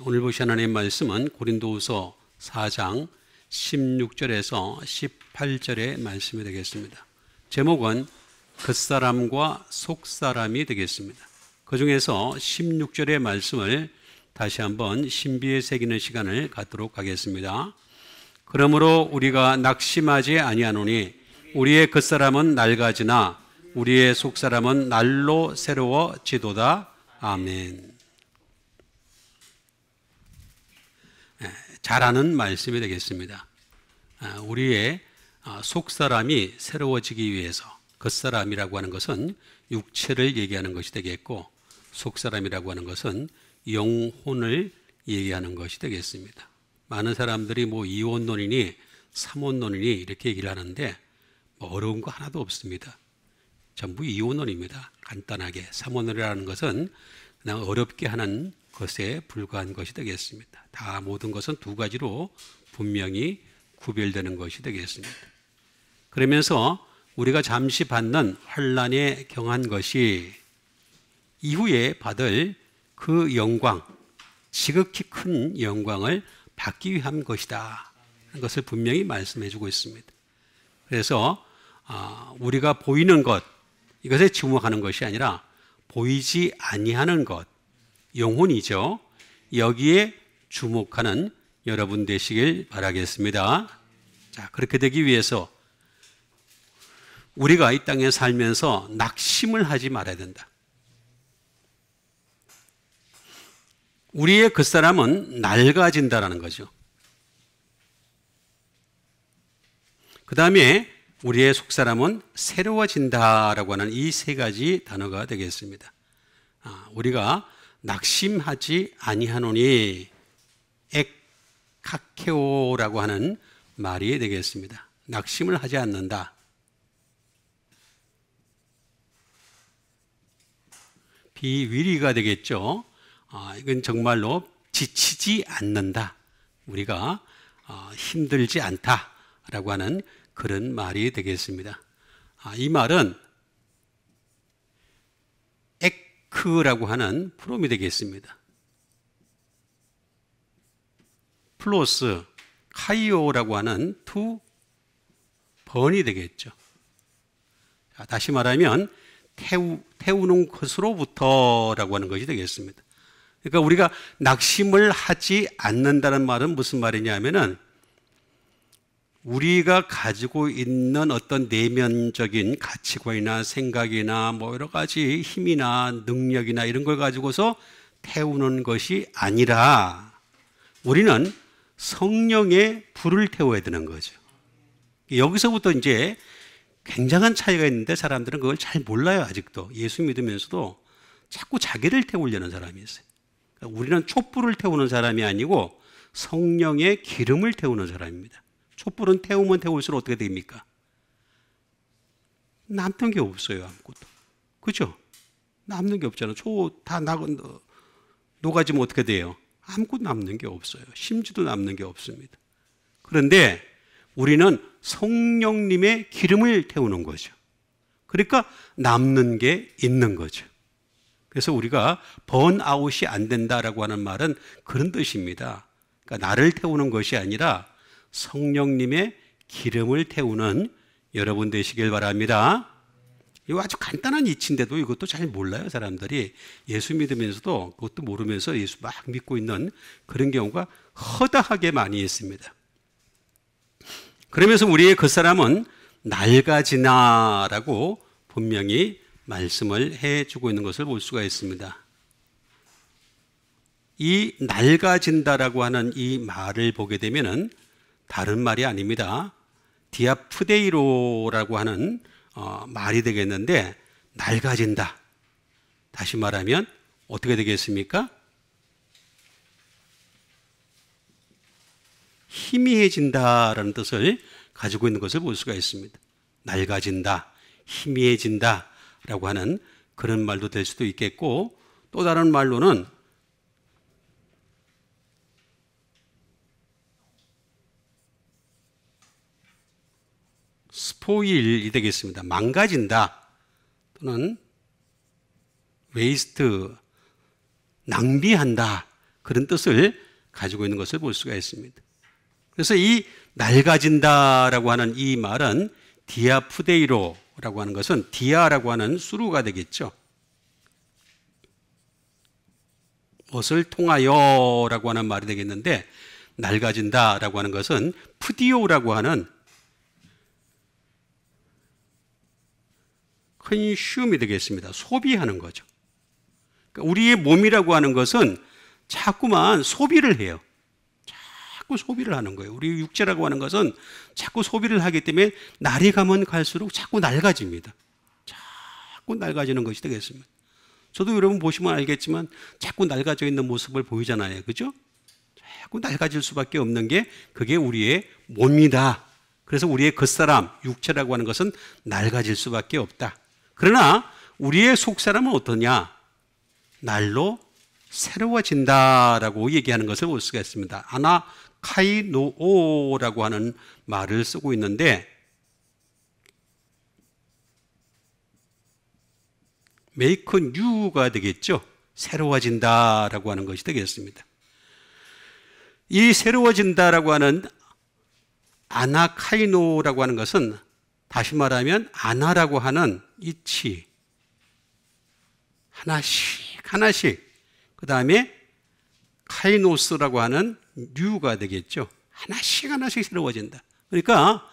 오늘 보실 하나님의 말씀은 고린도후서 4장 16절에서 18절의 말씀이 되겠습니다. 제목은 겉사람과 속사람이 되겠습니다. 그 중에서 16절의 말씀을 다시 한번 신비에 새기는 시간을 갖도록 하겠습니다. 그러므로 우리가 낙심하지 아니하노니 우리의 겉사람은 낡아지나 우리의 속사람은 날로 새로워지도다. 아멘. 잘 아는 말씀이 되겠습니다. 우리의 속사람이 새로워지기 위해서 겉사람이라고 하는 것은 육체를 얘기하는 것이 되겠고 속사람이라고 하는 것은 영혼을 얘기하는 것이 되겠습니다. 많은 사람들이 이혼론이니 삼혼론이니 이렇게 얘기를 하는데 어려운 거 하나도 없습니다. 전부 이혼론입니다. 간단하게 삼혼론이라는 것은 그냥 어렵게 하는 것에 불과한 것이 되겠습니다. 다 모든 것은 두 가지로 분명히 구별되는 것이 되겠습니다. 그러면서 우리가 잠시 받는 환난에 경한 것이 이후에 받을 그 영광, 지극히 큰 영광을 받기 위한 것이다 하는 것을 분명히 말씀해 주고 있습니다. 그래서 우리가 보이는 것, 이것에 주목하는 것이 아니라 보이지 아니하는 것, 영혼이죠. 여기에 주목하는 여러분 되시길 바라겠습니다. 자, 그렇게 되기 위해서 우리가 이 땅에 살면서 낙심을 하지 말아야 된다. 우리의 겉사람은 낡아진다라는 거죠. 그 다음에 우리의 속사람은 새로워진다라고 하는 이 세 가지 단어가 되겠습니다. 우리가 낙심하지 아니하노니 엑카케오라고 하는 말이 되겠습니다. 낙심을 하지 않는다. 비위리가 되겠죠. 이건 정말로 지치지 않는다. 우리가 힘들지 않다라고 하는 그런 말이 되겠습니다. 이 말은 에크라고 하는 프롬이 되겠습니다. 플러스 카이오라고 하는 투 번이 되겠죠. 다시 말하면 태우는 것으로부터라고 하는 것이 되겠습니다. 그러니까 우리가 낙심을 하지 않는다는 말은 무슨 말이냐면은 우리가 가지고 있는 어떤 내면적인 가치관이나 생각이나 여러 가지 힘이나 능력이나 이런 걸 가지고서 태우는 것이 아니라 우리는 성령의 불을 태워야 되는 거죠. 여기서부터 이제 굉장한 차이가 있는데 사람들은 그걸 잘 몰라요. 아직도 예수 믿으면서도 자꾸 자기를 태우려는 사람이 있어요. 그러니까 우리는 촛불을 태우는 사람이 아니고 성령의 기름을 태우는 사람입니다. 촛불은 태우면 태울수록 어떻게 됩니까? 남는 게 없어요. 아무것도. 그죠? 남는 게 없잖아요. 다 녹아지면 어떻게 돼요? 아무것도 남는 게 없어요. 심지도 남는 게 없습니다. 그런데 우리는 성령님의 기름을 태우는 거죠. 그러니까 남는 게 있는 거죠. 그래서 우리가 번아웃이 안 된다라고 하는 말은 그런 뜻입니다. 그러니까 나를 태우는 것이 아니라 성령님의 기름을 태우는 여러분 되시길 바랍니다. 이거 아주 간단한 이치인데도 이것도 잘 몰라요. 사람들이 예수 믿으면서도 그것도 모르면서 예수 막 믿고 있는 그런 경우가 허다하게 많이 있습니다. 그러면서 우리의 겉사람은 낡아지나라고 분명히 말씀을 해주고 있는 것을 볼 수가 있습니다. 이 낡아진다라고 하는 이 말을 보게 되면은 다른 말이 아닙니다. 디아프데이로라고 하는 말이 되겠는데 낡아진다. 다시 말하면 어떻게 되겠습니까? 희미해진다라는 뜻을 가지고 있는 것을 볼 수가 있습니다. 낡아진다, 희미해진다라고 하는 그런 말도 될 수도 있겠고 또 다른 말로는 스포일이 되겠습니다. 망가진다 또는 웨이스트, 낭비한다 그런 뜻을 가지고 있는 것을 볼 수가 있습니다. 그래서 이 낡아진다라고 하는 이 말은 디아푸데이로라고 하는 것은 디아라고 하는 수루가 되겠죠. 무엇을 통하여라고 하는 말이 되겠는데, 낡아진다라고 하는 것은 푸디오라고 하는 컨슘이 되겠습니다. 소비하는 거죠. 그러니까 우리의 몸이라고 하는 것은 자꾸만 소비를 해요. 자꾸 소비를 하는 거예요. 우리 육체라고 하는 것은 자꾸 소비를 하기 때문에 날이 가면 갈수록 자꾸 낡아집니다. 자꾸 낡아지는 것이 되겠습니다. 저도 여러분 보시면 알겠지만 자꾸 낡아져 있는 모습을 보이잖아요. 그죠? 자꾸 낡아질 수밖에 없는 게 그게 우리의 몸이다. 그래서 우리의 겉사람, 육체라고 하는 것은 낡아질 수밖에 없다. 그러나 우리의 속사람은 어떠냐? 날로 새로워진다라고 얘기하는 것을 볼 수가 있습니다. 아나카이노오라고 하는 말을 쓰고 있는데, make new가 되겠죠. 새로워진다라고 하는 것이 되겠습니다. 이 새로워진다라고 하는 아나카이노라고 하는 것은 다시 말하면 아나라고 하는 이치 하나씩 그 다음에 카이노스라고 하는 뉴가 되겠죠. 하나씩 새로워진다. 그러니까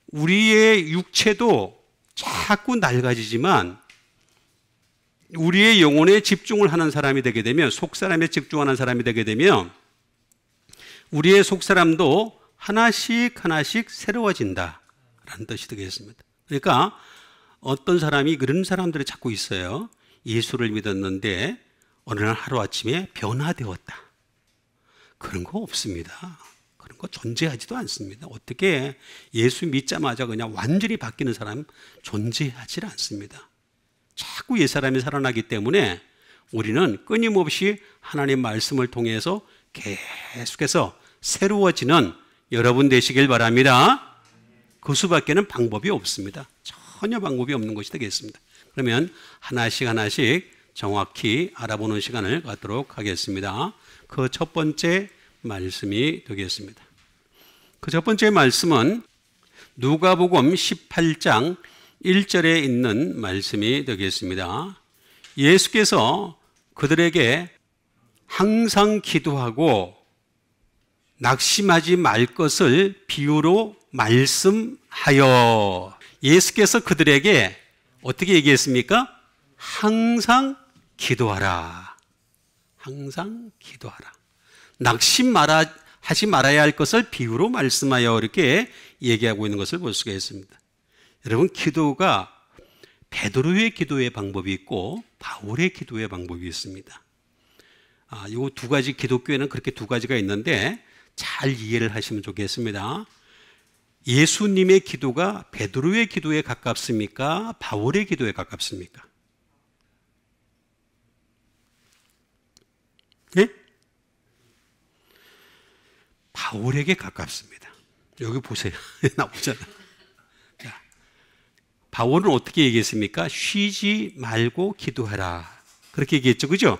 우리의 육체도 자꾸 낡아지지만 우리의 영혼에 집중을 하는 사람이 되게 되면, 속사람에 집중하는 사람이 되게 되면 우리의 속사람도 하나씩 새로워진다라는 뜻이 되겠습니다. 그러니까 어떤 사람이, 그런 사람들이 자꾸 있어요. 예수를 믿었는데 어느 날 하루아침에 변화되었다. 그런 거 없습니다. 그런 거 존재하지도 않습니다. 어떻게 예수 믿자마자 그냥 완전히 바뀌는 사람 존재하지 않습니다. 자꾸 옛사람이 살아나기 때문에 우리는 끊임없이 하나님 말씀을 통해서 계속해서 새로워지는 여러분 되시길 바랍니다. 그 수밖에는 방법이 없습니다. 전혀 방법이 없는 것이 되겠습니다. 그러면 하나씩 정확히 알아보는 시간을 갖도록 하겠습니다. 그 첫 번째 말씀이 되겠습니다. 그 첫 번째 말씀은 누가복음 18장 1절에 있는 말씀이 되겠습니다. 예수께서 그들에게 항상 기도하고 낙심하지 말 것을 비유로 말씀하여. 예수께서 그들에게 어떻게 얘기했습니까? 항상 기도하라. 항상 기도하라. 하지 말아야 할 것을 비유로 말씀하여, 이렇게 얘기하고 있는 것을 볼 수가 있습니다. 여러분, 기도가 베드로의 기도의 방법이 있고 바울의 기도의 방법이 있습니다. 이 두 가지, 기독교에는 그렇게 두 가지가 있는데 잘 이해를 하시면 좋겠습니다. 예수님의 기도가 베드로의 기도에 가깝습니까? 바울의 기도에 가깝습니까? 예? 바울에게 가깝습니다. 여기 보세요. 나오잖아. 자, 바울은 어떻게 얘기했습니까? 쉬지 말고 기도해라. 그렇게 얘기했죠. 그죠?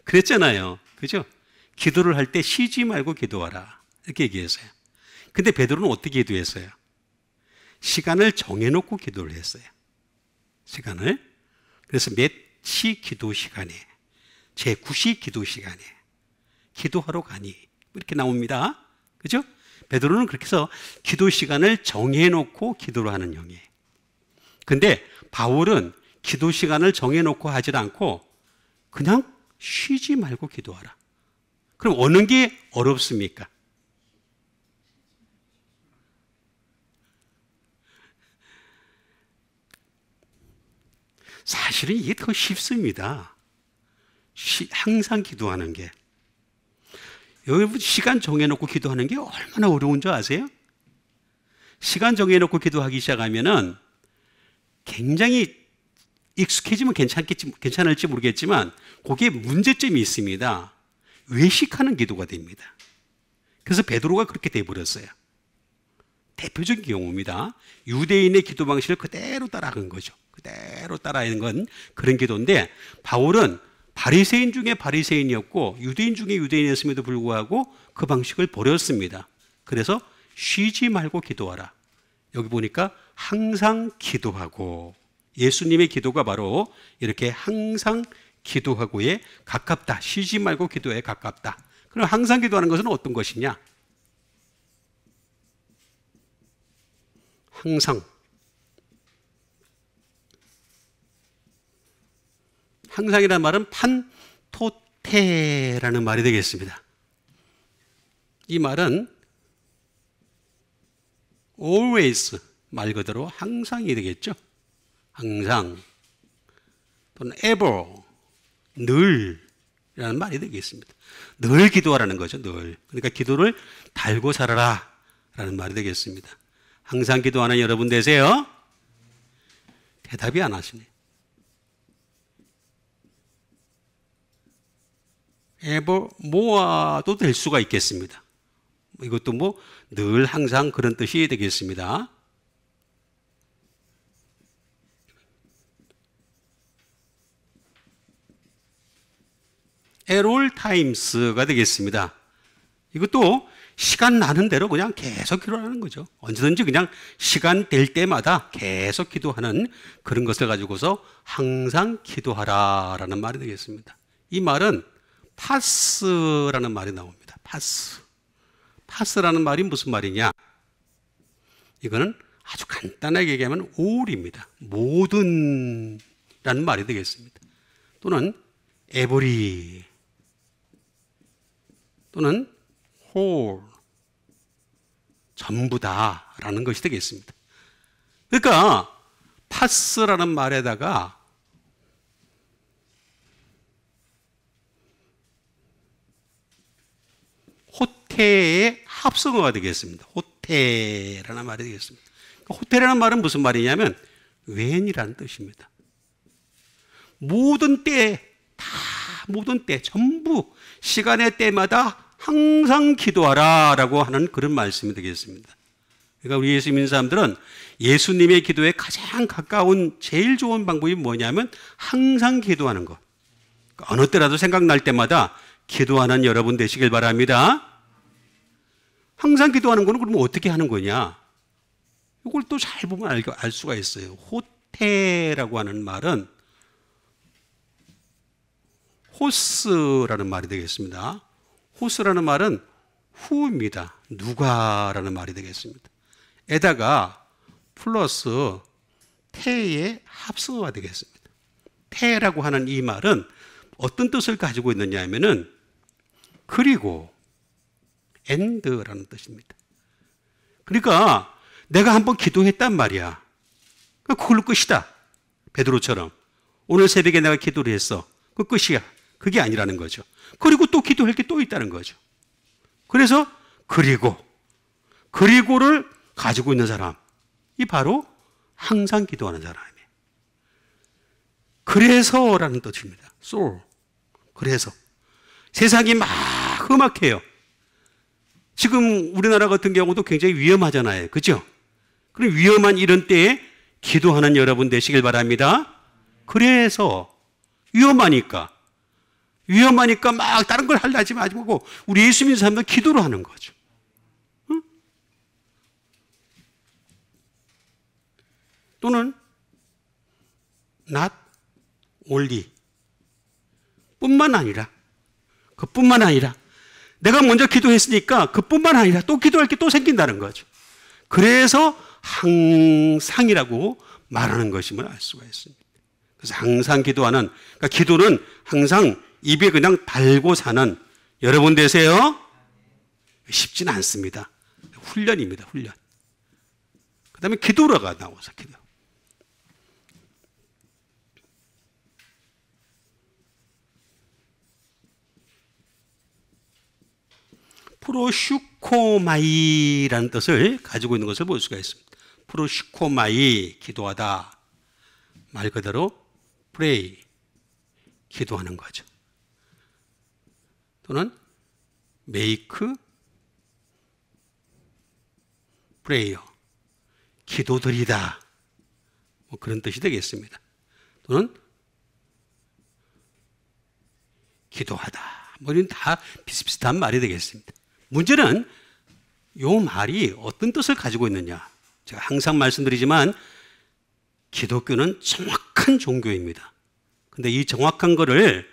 그랬잖아요. 그죠? 기도를 할 때 쉬지 말고 기도하라. 이렇게 얘기했어요. 근데 베드로는 어떻게 기도했어요? 시간을 정해놓고 기도를 했어요. 시간을. 그래서 몇 시 기도 시간에, 제9시 기도 시간에 기도하러 가니, 이렇게 나옵니다. 그죠? 베드로는 그렇게 해서 기도 시간을 정해놓고 기도를 하는 형이에요. 근데 바울은 기도 시간을 정해놓고 하질 않고 그냥 쉬지 말고 기도하라. 그럼 어느 게 어렵습니까? 사실은 이게 더 쉽습니다. 항상 기도하는 게. 여러분, 시간 정해놓고 기도하는 게 얼마나 어려운 줄 아세요? 시간 정해놓고 기도하기 시작하면은 굉장히 익숙해지면 괜찮을지 모르겠지만 거기에 문제점이 있습니다. 외식하는 기도가 됩니다. 그래서 베드로가 그렇게 돼버렸어요. 대표적인 경우입니다. 유대인의 기도 방식을 그대로 따라간 거죠. 그대로 따라하는 건 그런 기도인데, 바울은 바리새인 중에 바리새인이었고 유대인 중에 유대인이었음에도 불구하고 그 방식을 버렸습니다. 그래서 쉬지 말고 기도하라. 여기 보니까 항상 기도하고, 예수님의 기도가 바로 이렇게 항상 기도하고에 가깝다. 쉬지 말고 기도에 가깝다. 그럼 항상 기도하는 것은 어떤 것이냐? 항상이라는 말은 판토테라는 말이 되겠습니다. 이 말은 always 말 그대로 항상이 되겠죠. 항상 또는 ever 늘이라는 말이 되겠습니다. 늘 기도하라는 거죠. 늘. 그러니까 기도를 달고 살아라 라는 말이 되겠습니다. 항상 기도하는 여러분 되세요? 대답이 안 하시네. ever more도 될 수가 있겠습니다. 이것도 뭐 늘 항상 그런 뜻이 되겠습니다. at all times가 되겠습니다. 이것도 시간 나는 대로 그냥 계속 기도하는 거죠. 언제든지 그냥 시간 될 때마다 계속 기도하는 그런 것을 가지고서 항상 기도하라라는 말이 되겠습니다. 이 말은 파스라는 말이 나옵니다. 파스라는 말이 무슨 말이냐? 이거는 아주 간단하게 얘기하면 all입니다. 모든 라는 말이 되겠습니다. 또는 every 또는 whole 전부 다라는 것이 되겠습니다. 그러니까 파스라는 말에다가 호테의 합성어가 되겠습니다. 호테라는 말이 되겠습니다. 호테라는 말은 무슨 말이냐면 when이라는 뜻입니다. 모든 때, 전부 시간의 때마다 항상 기도하라 라고 하는 그런 말씀이 되겠습니다. 그러니까 우리 예수 믿는 사람들은 예수님의 기도에 가장 가까운 제일 좋은 방법이 뭐냐면 항상 기도하는 것. 어느 때라도 생각날 때마다 기도하는 여러분 되시길 바랍니다. 항상 기도하는 거는 그러면 어떻게 하는 거냐? 이걸 또 잘 보면 알 수가 있어요. 호테라고 하는 말은 호스라는 말이 되겠습니다. 호스라는 말은 후입니다. 누가라는 말이 되겠습니다. 에다가 플러스 태의 합성어가 되겠습니다. 태라고 하는 이 말은 어떤 뜻을 가지고 있느냐 하면은 그리고 and라는 뜻입니다. 그러니까 내가 한번 기도했단 말이야. 그걸로 끝이다. 베드로처럼 오늘 새벽에 내가 기도를 했어. 그 끝이야. 그게 아니라는 거죠. 그리고 또 기도할 게 또 있다는 거죠. 그래서 그리고를 가지고 있는 사람이 바로 항상 기도하는 사람이에요. 그래서라는 뜻입니다. so. 그래서 세상이 막 험악해요. 지금 우리나라 같은 경우도 굉장히 위험하잖아요. 그죠? 그럼 위험한 이런 때에 기도하는 여러분 되시길 바랍니다. 그래서 위험하니까 막 다른 걸 하려지 말고 우리 예수 믿는 사람들은 기도를 하는 거죠. 응? 또는 not only 그뿐만 아니라 내가 먼저 기도했으니까 그뿐만 아니라 또 기도할 게 또 생긴다는 거죠. 그래서 항상이라고 말하는 것임을 알 수가 있습니다. 그래서 항상 기도하는, 그러니까 기도는 항상 입에 그냥 달고 사는 여러분 되세요? 쉽지는 않습니다. 훈련입니다. 훈련. 그 다음에 기도라가 나와서 기도. 프로슈코마이라는 뜻을 가지고 있는 것을 볼 수가 있습니다. 프로슈코마이, 기도하다. 말 그대로 pray, 기도하는 거죠. 또는 make prayer, 기도드리다. 뭐 그런 뜻이 되겠습니다. 또는 기도하다. 뭐 이런 다 비슷비슷한 말이 되겠습니다. 문제는 이 말이 어떤 뜻을 가지고 있느냐. 제가 항상 말씀드리지만 기독교는 정확한 종교입니다. 근데 이 정확한 거를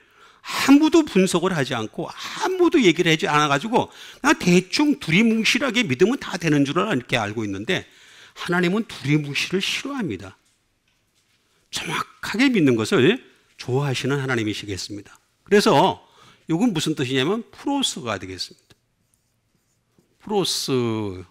아무도 분석을 하지 않고 아무도 얘기를 하지 않아가지고 그냥 대충 두리뭉실하게 믿으면 다 되는 줄 이렇게 알고 있는데 하나님은 두리뭉실을 싫어합니다. 정확하게 믿는 것을 좋아하시는 하나님이시겠습니다. 그래서 이건 무슨 뜻이냐면 프로스가 되겠습니다. 플러스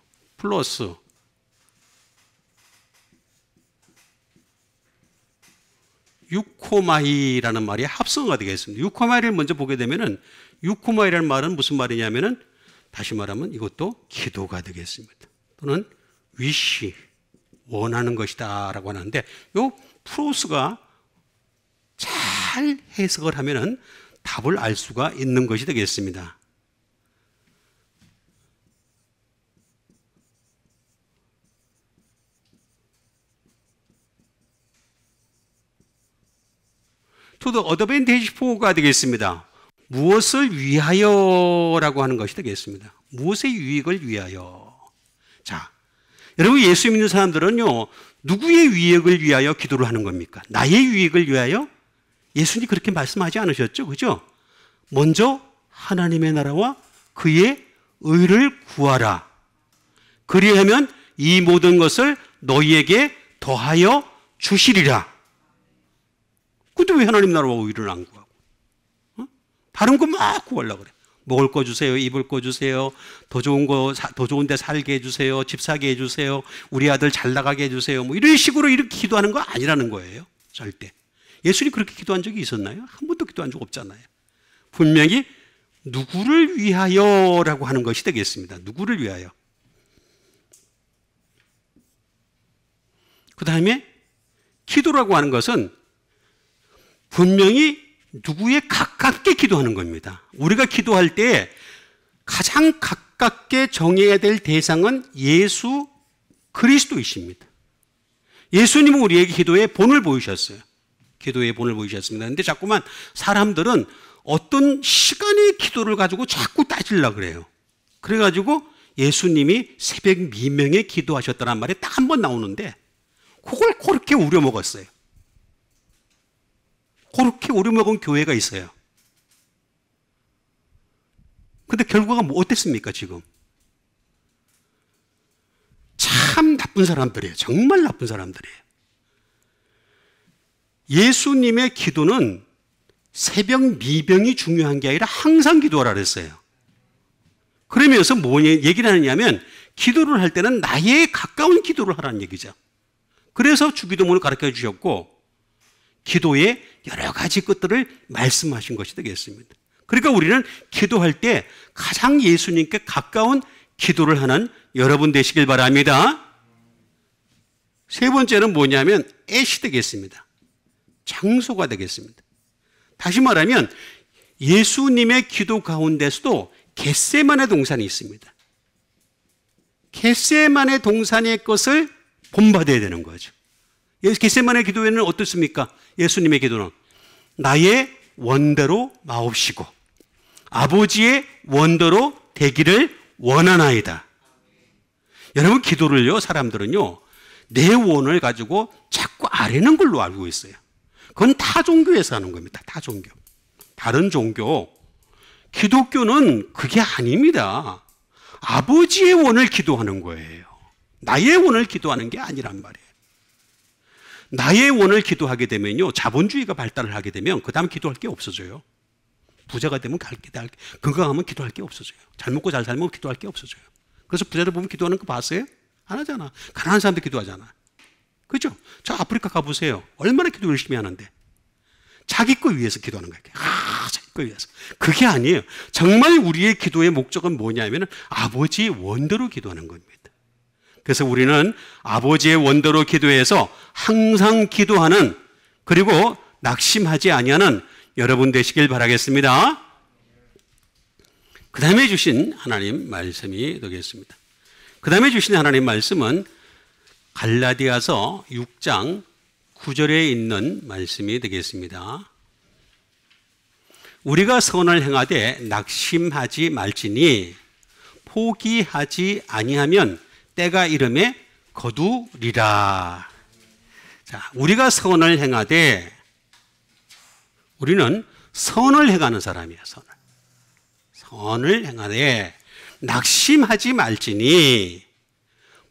유코마이라는 말이 합성어가 되겠습니다. 유코마이를 먼저 보게 되면은 유코마이라는 말은 무슨 말이냐면은 다시 말하면 이것도 기도가 되겠습니다. 또는 위시 원하는 것이다라고 하는데 요 프로스가 잘 해석을 하면은 답을 알 수가 있는 것이 되겠습니다. to the advantage for가 되겠습니다. 무엇을 위하여라고 하는 것이 되겠습니다. 무엇의 유익을 위하여. 자, 여러분 예수 믿는 사람들은요, 누구의 유익을 위하여 기도를 하는 겁니까? 나의 유익을 위하여? 예수님 그렇게 말씀하지 않으셨죠? 그죠? 먼저 하나님의 나라와 그의 의를 구하라. 그리하면 이 모든 것을 너희에게 더하여 주시리라. 근데 왜 하나님 나라와 의를 안 구하고? 다른 거 막 구하려고 그래. 먹을 거 주세요. 입을 거 주세요. 더 좋은 데 살게 해주세요. 집 사게 해주세요. 우리 아들 잘 나가게 해주세요. 뭐 이런 식으로 이렇게 기도하는 거 아니라는 거예요. 절대. 예수님 그렇게 기도한 적이 있었나요? 한 번도 기도한 적 없잖아요. 분명히 누구를 위하여라고 하는 것이 되겠습니다. 누구를 위하여. 그 다음에 기도라고 하는 것은 분명히 누구에 가깝게 기도하는 겁니다. 우리가 기도할 때 가장 가깝게 정해야 될 대상은 예수 그리스도이십니다. 예수님은 우리에게 기도의 본을 보이셨어요. 기도의 본을 보이셨습니다. 그런데 자꾸만 사람들은 어떤 시간의 기도를 가지고 자꾸 따지려고 그래요. 그래가지고 예수님이 새벽 미명에 기도하셨다는 말이 딱 한 번 나오는데 그걸 그렇게 우려먹었어요. 그렇게 우려먹은 교회가 있어요. 근데 결과가 뭐 어땠습니까, 지금? 참 나쁜 사람들이에요. 정말 나쁜 사람들이에요. 예수님의 기도는 새벽 미명이 중요한 게 아니라 항상 기도하라 그랬어요. 그러면서 뭐 얘기를 하느냐면 기도를 할 때는 나에 가까운 기도를 하라는 얘기죠. 그래서 주기도문을 가르쳐 주셨고 기도의 여러 가지 것들을 말씀하신 것이 되겠습니다. 그러니까 우리는 기도할 때 가장 예수님께 가까운 기도를 하는 여러분 되시길 바랍니다. 세 번째는 뭐냐면 엣이 되겠습니다. 장소가 되겠습니다. 다시 말하면 예수님의 기도 가운데서도 겟세마네 동산이 있습니다. 겟세마네 동산의 것을 본받아야 되는 거죠. 겟세마네 기도에는 어떻습니까? 예수님의 기도는 나의 원대로 마옵시고 아버지의 원대로 되기를 원하나이다. 여러분 기도를요, 사람들은요 내 원을 가지고 자꾸 아뢰는 걸로 알고 있어요. 그건 타 종교에서 하는 겁니다. 타 종교. 다른 종교. 기독교는 그게 아닙니다. 아버지의 원을 기도하는 거예요. 나의 원을 기도하는 게 아니란 말이에요. 나의 원을 기도하게 되면요, 자본주의가 발달을 하게 되면 그 다음 기도할 게 없어져요. 부자가 되면 건강하면 기도할 게 없어져요. 잘 먹고 잘 살면 기도할 게 없어져요. 그래서 부자들 보면 기도하는 거 봤어요? 안 하잖아. 가난한 사람들 기도하잖아. 그죠? 저 아프리카 가보세요. 얼마나 기도 열심히 하는데. 자기 거 위해서 기도하는 거예요. 자기 거 위해서. 그게 아니에요. 정말 우리의 기도의 목적은 뭐냐면 아버지의 원대로 기도하는 겁니다. 그래서 우리는 아버지의 원대로 기도해서 항상 기도하는, 그리고 낙심하지 아니하는 여러분 되시길 바라겠습니다. 그 다음에 주신 하나님 말씀이 되겠습니다. 그 다음에 주신 하나님 말씀은 갈라디아서 6장 9절에 있는 말씀이 되겠습니다. 우리가 선을 행하되 낙심하지 말지니 포기하지 아니하면 때가 이름에 거두리라. 자, 우리가 선을 행하되, 우리는 선을 행하는 사람이야. 선을 행하되 낙심하지 말지니,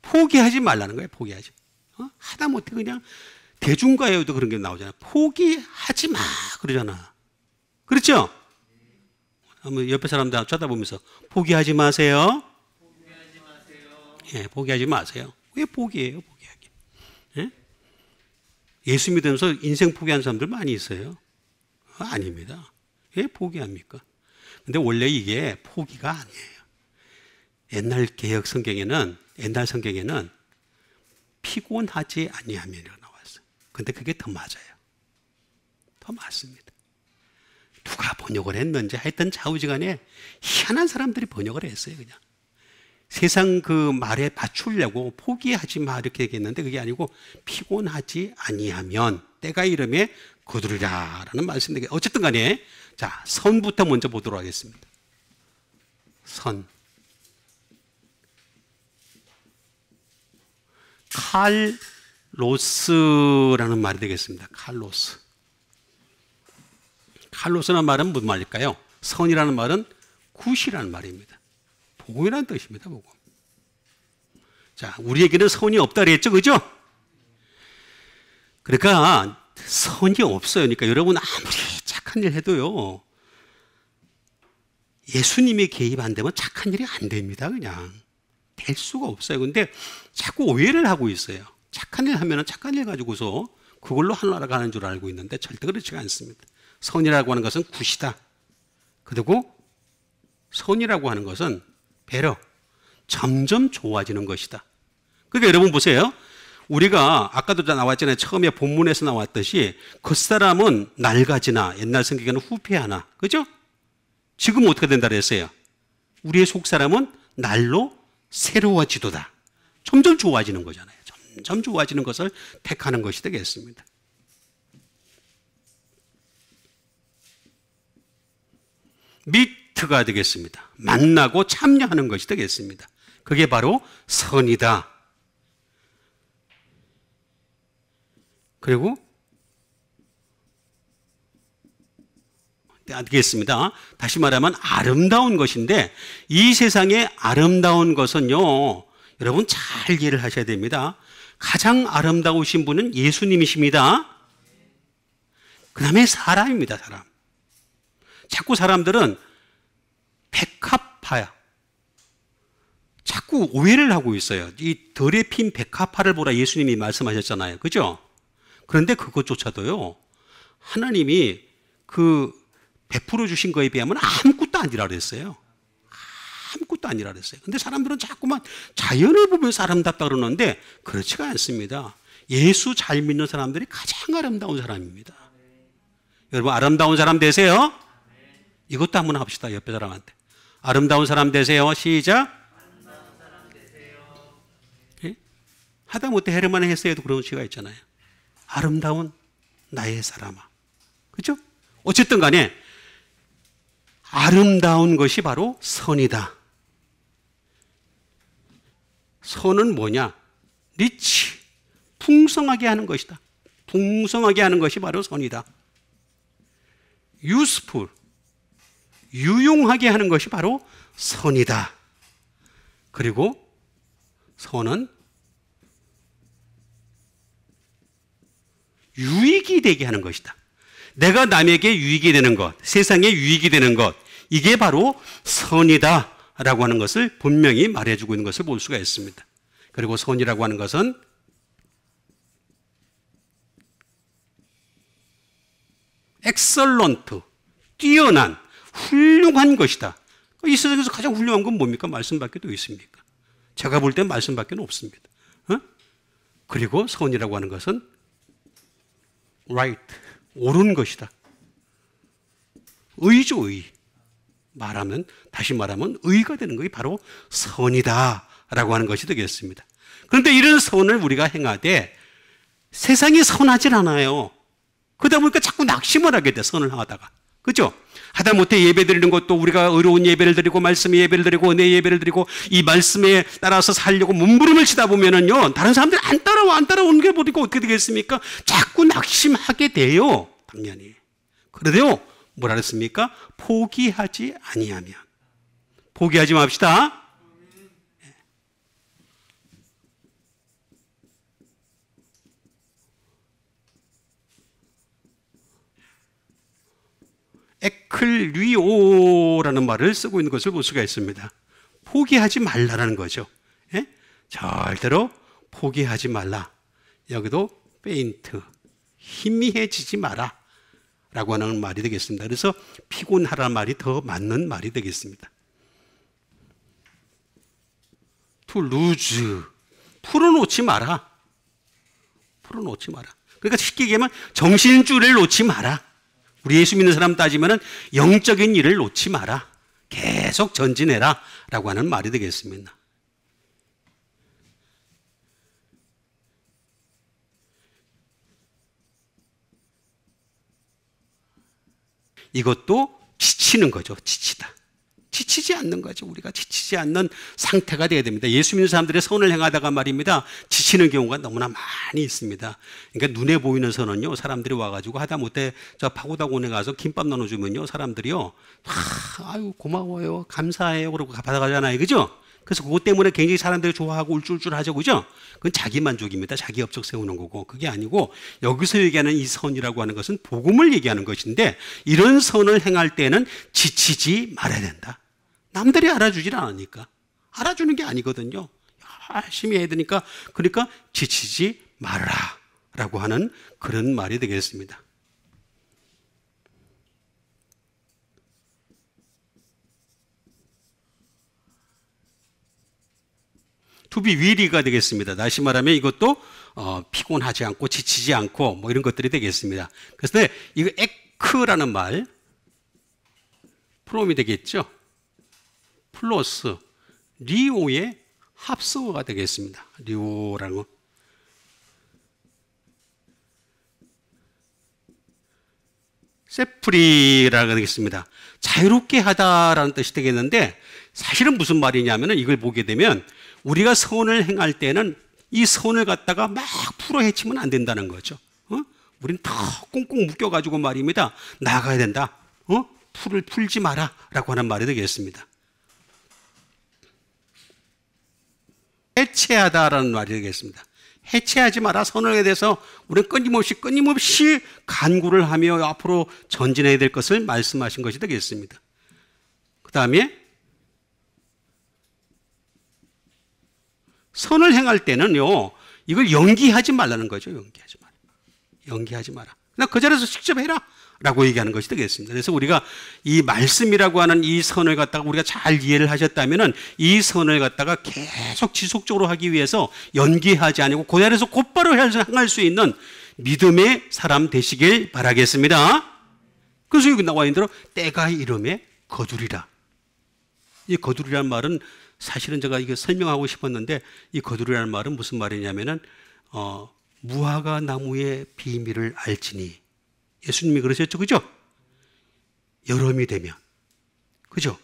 포기하지 말라는 거예요. 포기하지. 하다못해 그냥 대중가요도 그런 게 나오잖아요. 포기하지 마 그러잖아. 그렇죠? 한번 옆에 사람들 쳐다보면서 포기하지 마세요. 포기하지 마세요. 예, 포기하지 마세요. 왜 포기해요? 포기하기. 예? 예수 믿으면서 인생 포기한 사람들 많이 있어요. 아닙니다. 왜 포기합니까? 근데 원래 이게 포기가 아니에요. 옛날 개혁 성경에는, 옛날 성경에는 피곤하지 아니하면이라고 나왔어요. 근데 그게 더 맞아요. 더 맞습니다. 누가 번역을 했는지 하여튼 좌우지간에 희한한 사람들이 번역을 했어요. 그냥 세상 그 말에 맞추려고 포기하지 마 이렇게 얘기했는데 그게 아니고 피곤하지 아니하면 때가 이름에 거두리라 라는 말씀인데, 어쨌든 간에 자, 선부터 먼저 보도록 하겠습니다. 선. 칼로스라는 말이 되겠습니다. 칼로스. 칼로스라는 말은 무슨 말일까요? 선이라는 말은 굿이라는 말입니다. 복음이라는 뜻입니다. 복음. 자, 우리에게는 선이 없다 그랬죠, 그죠? 그러니까 선이 없어요. 그러니까 여러분 아무리 착한 일 해도요, 예수님이 개입 안 되면 착한 일이 안 됩니다. 그냥 될 수가 없어요. 근데 자꾸 오해를 하고 있어요. 착한 일 하면 착한 일 가지고서 그걸로 하나라 가는 줄 알고 있는데 절대 그렇지가 않습니다. 선이라고 하는 것은 굿이다. 그리고 선이라고 하는 것은 배려, 점점 좋아지는 것이다. 그러니까 여러분 보세요. 우리가 아까도 나왔잖아요. 처음에 본문에서 나왔듯이 겉사람은 낡아지나 옛날 성경에는 후패하나, 그죠? 지금 어떻게 된다 그랬어요? 우리의 속사람은 날로 새로워지도다. 점점 좋아지는 거잖아요. 점점 좋아지는 것을 택하는 것이 되겠습니다. 미트가 되겠습니다. 만나고 참여하는 것이 되겠습니다. 그게 바로 선이다. 그리고 되겠습니다. 다시 말하면 아름다운 것인데, 이 세상에 아름다운 것은요, 여러분 잘 이해를 하셔야 됩니다. 가장 아름다우신 분은 예수님이십니다. 그 다음에 사람입니다. 사람. 자꾸 사람들은 백합화야. 자꾸 오해를 하고 있어요. 이 덜에 핀 백합화를 보라 예수님이 말씀하셨잖아요. 그죠? 그런데 그것조차도요, 하나님이 그 베풀어 주신 거에 비하면 아무것도 아니라 그랬어요. 아무것도 아니라 그랬어요. 근데 사람들은 자꾸만 자연을 보면서 아름답다 그러는데 그렇지가 않습니다. 예수 잘 믿는 사람들이 가장 아름다운 사람입니다. 여러분 아름다운 사람 되세요? 이것도 한번 합시다. 옆에 사람한테. 아름다운 사람 되세요. 시작. 아름다운 사람 되세요. 예? 하다못해 헤르만 헤세에도 그런 시가 있잖아요. 아름다운 나의 사람아. 그렇죠? 어쨌든 간에 아름다운 것이 바로 선이다. 선은 뭐냐? 리치, 풍성하게 하는 것이다. 풍성하게 하는 것이 바로 선이다. useful, 유용하게 하는 것이 바로 선이다. 그리고 선은 유익이 되게 하는 것이다. 내가 남에게 유익이 되는 것, 세상에 유익이 되는 것, 이게 바로 선이다 라고 하는 것을 분명히 말해주고 있는 것을 볼 수가 있습니다. 그리고 선이라고 하는 것은 엑설런트, 뛰어난, 훌륭한 것이다. 이 세상에서 가장 훌륭한 건 뭡니까? 말씀밖에 또 있습니까? 제가 볼 땐 말씀밖에 없습니다. 그리고 선이라고 하는 것은 right, 옳은 것이다. 의죠, 의. 다시 말하면 의가 되는 것이 바로 선이다 라고 하는 것이 되겠습니다. 그런데 이런 선을 우리가 행하되 세상이 선하진 않아요. 그러다 보니까 자꾸 낙심을 하게 돼, 선을 하다가. 그죠? 하다못해 예배 드리는 것도 우리가 의로운 예배를 드리고 말씀의 예배를 드리고 은혜의 예배를 드리고 이 말씀에 따라서 살려고 몸부림을 치다 보면은요, 다른 사람들이 안 따라오는 게 보니까 어떻게 되겠습니까? 자꾸 낙심하게 돼요. 당연히. 그래도요, 뭐라 그랬습니까? 포기하지 아니하면. 포기하지 맙시다. 에클리오라는 말을 쓰고 있는 것을 볼 수가 있습니다. 포기하지 말라라는 거죠. 예? 절대로 포기하지 말라. 여기도 페인트, 희미해지지 마라 라고 하는 말이 되겠습니다. 그래서 피곤하라는 말이 더 맞는 말이 되겠습니다. to lose, 풀어놓지 마라. 풀어놓지 마라. 그러니까 쉽게 얘기하면 정신줄을 놓지 마라. 우리 예수 믿는 사람 따지면 영적인 일을 놓지 마라. 계속 전진해라 라고 하는 말이 되겠습니다. 이것도 지치는 거죠. 지치다. 지치지 않는 거죠. 우리가 지치지 않는 상태가 되어야 됩니다. 예수 믿는 사람들의 선을 행하다가 말입니다, 지치는 경우가 너무나 많이 있습니다. 그러니까 눈에 보이는 선은요, 사람들이 와가지고 하다못해 저 파고다곤에 가서 김밥 나눠주면요, 사람들이요, 아유 고마워요, 감사해요 그러고 받아가잖아요. 그죠? 그래서 그것 때문에 굉장히 사람들이 좋아하고 울줄줄 하죠. 그죠? 그건 자기 만족입니다. 자기 업적 세우는 거고. 그게 아니고 여기서 얘기하는 이 선이라고 하는 것은 복음을 얘기하는 것인데, 이런 선을 행할 때는 지치지 말아야 된다. 남들이 알아주질 않으니까. 알아주는 게 아니거든요. 열심히 해야 되니까. 그러니까 지치지 말아라 라고 하는 그런 말이 되겠습니다. to be weary가 되겠습니다. 다시 말하면 이것도 피곤하지 않고 지치지 않고 뭐 이런 것들이 되겠습니다. 그래서 이거 에크라는 말, 프롬이 되겠죠. 플러스 리오의 합성어가 되겠습니다. 리오라는 거. 세프리라고 되겠습니다. 자유롭게 하다라는 뜻이 되겠는데, 사실은 무슨 말이냐면은 이걸 보게 되면 우리가 선을 행할 때는 이 선을 갖다가 막 풀어 헤치면 안 된다는 거죠. 우리는 더 꽁꽁 묶여가지고 말입니다, 나가야 된다. 풀을 풀지 마라 라고 하는 말이 되겠습니다. 해체하다라는 말이 되겠습니다. 해체하지 마라. 선에 대해서 우리는 끊임없이 간구를 하며 앞으로 전진해야 될 것을 말씀하신 것이 되겠습니다. 그 다음에 선을 행할 때는요, 이걸 연기하지 말라는 거죠. 연기하지 마라. 연기하지 마라. 그냥 그 자리에서 직접 해라 라고 얘기하는 것이 되겠습니다. 그래서 우리가 이 말씀이라고 하는 이 선을 갖다가 우리가 잘 이해를 하셨다면, 이 선을 갖다가 계속 지속적으로 하기 위해서 연기하지 않고 그 자리에서 곧바로 행할 수 있는 믿음의 사람 되시길 바라겠습니다. 그래서 여기 나와 있는 대로 때가 이름에 거두리라. 이 거두리라는 말은 사실은 제가 이거 설명하고 싶었는데, 이 거두리라는 말은 무슨 말이냐면은 무화과 나무의 비밀을 알지니. 예수님이 그러셨죠. 그죠? 여름이 되면. 그죠?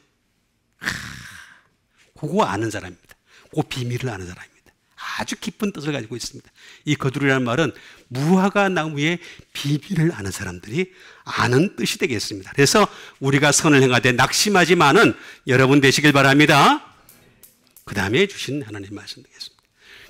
그거 아는 사람입니다. 그 비밀을 아는 사람입니다. 아주 깊은 뜻을 가지고 있습니다. 이 거두리라는 말은 무화과 나무의 비밀을 아는 사람들이 아는 뜻이 되겠습니다. 그래서 우리가 선을 행하되 낙심하지만은 여러분 되시길 바랍니다. 그 다음에 주신 하나님의 말씀 되겠습니다.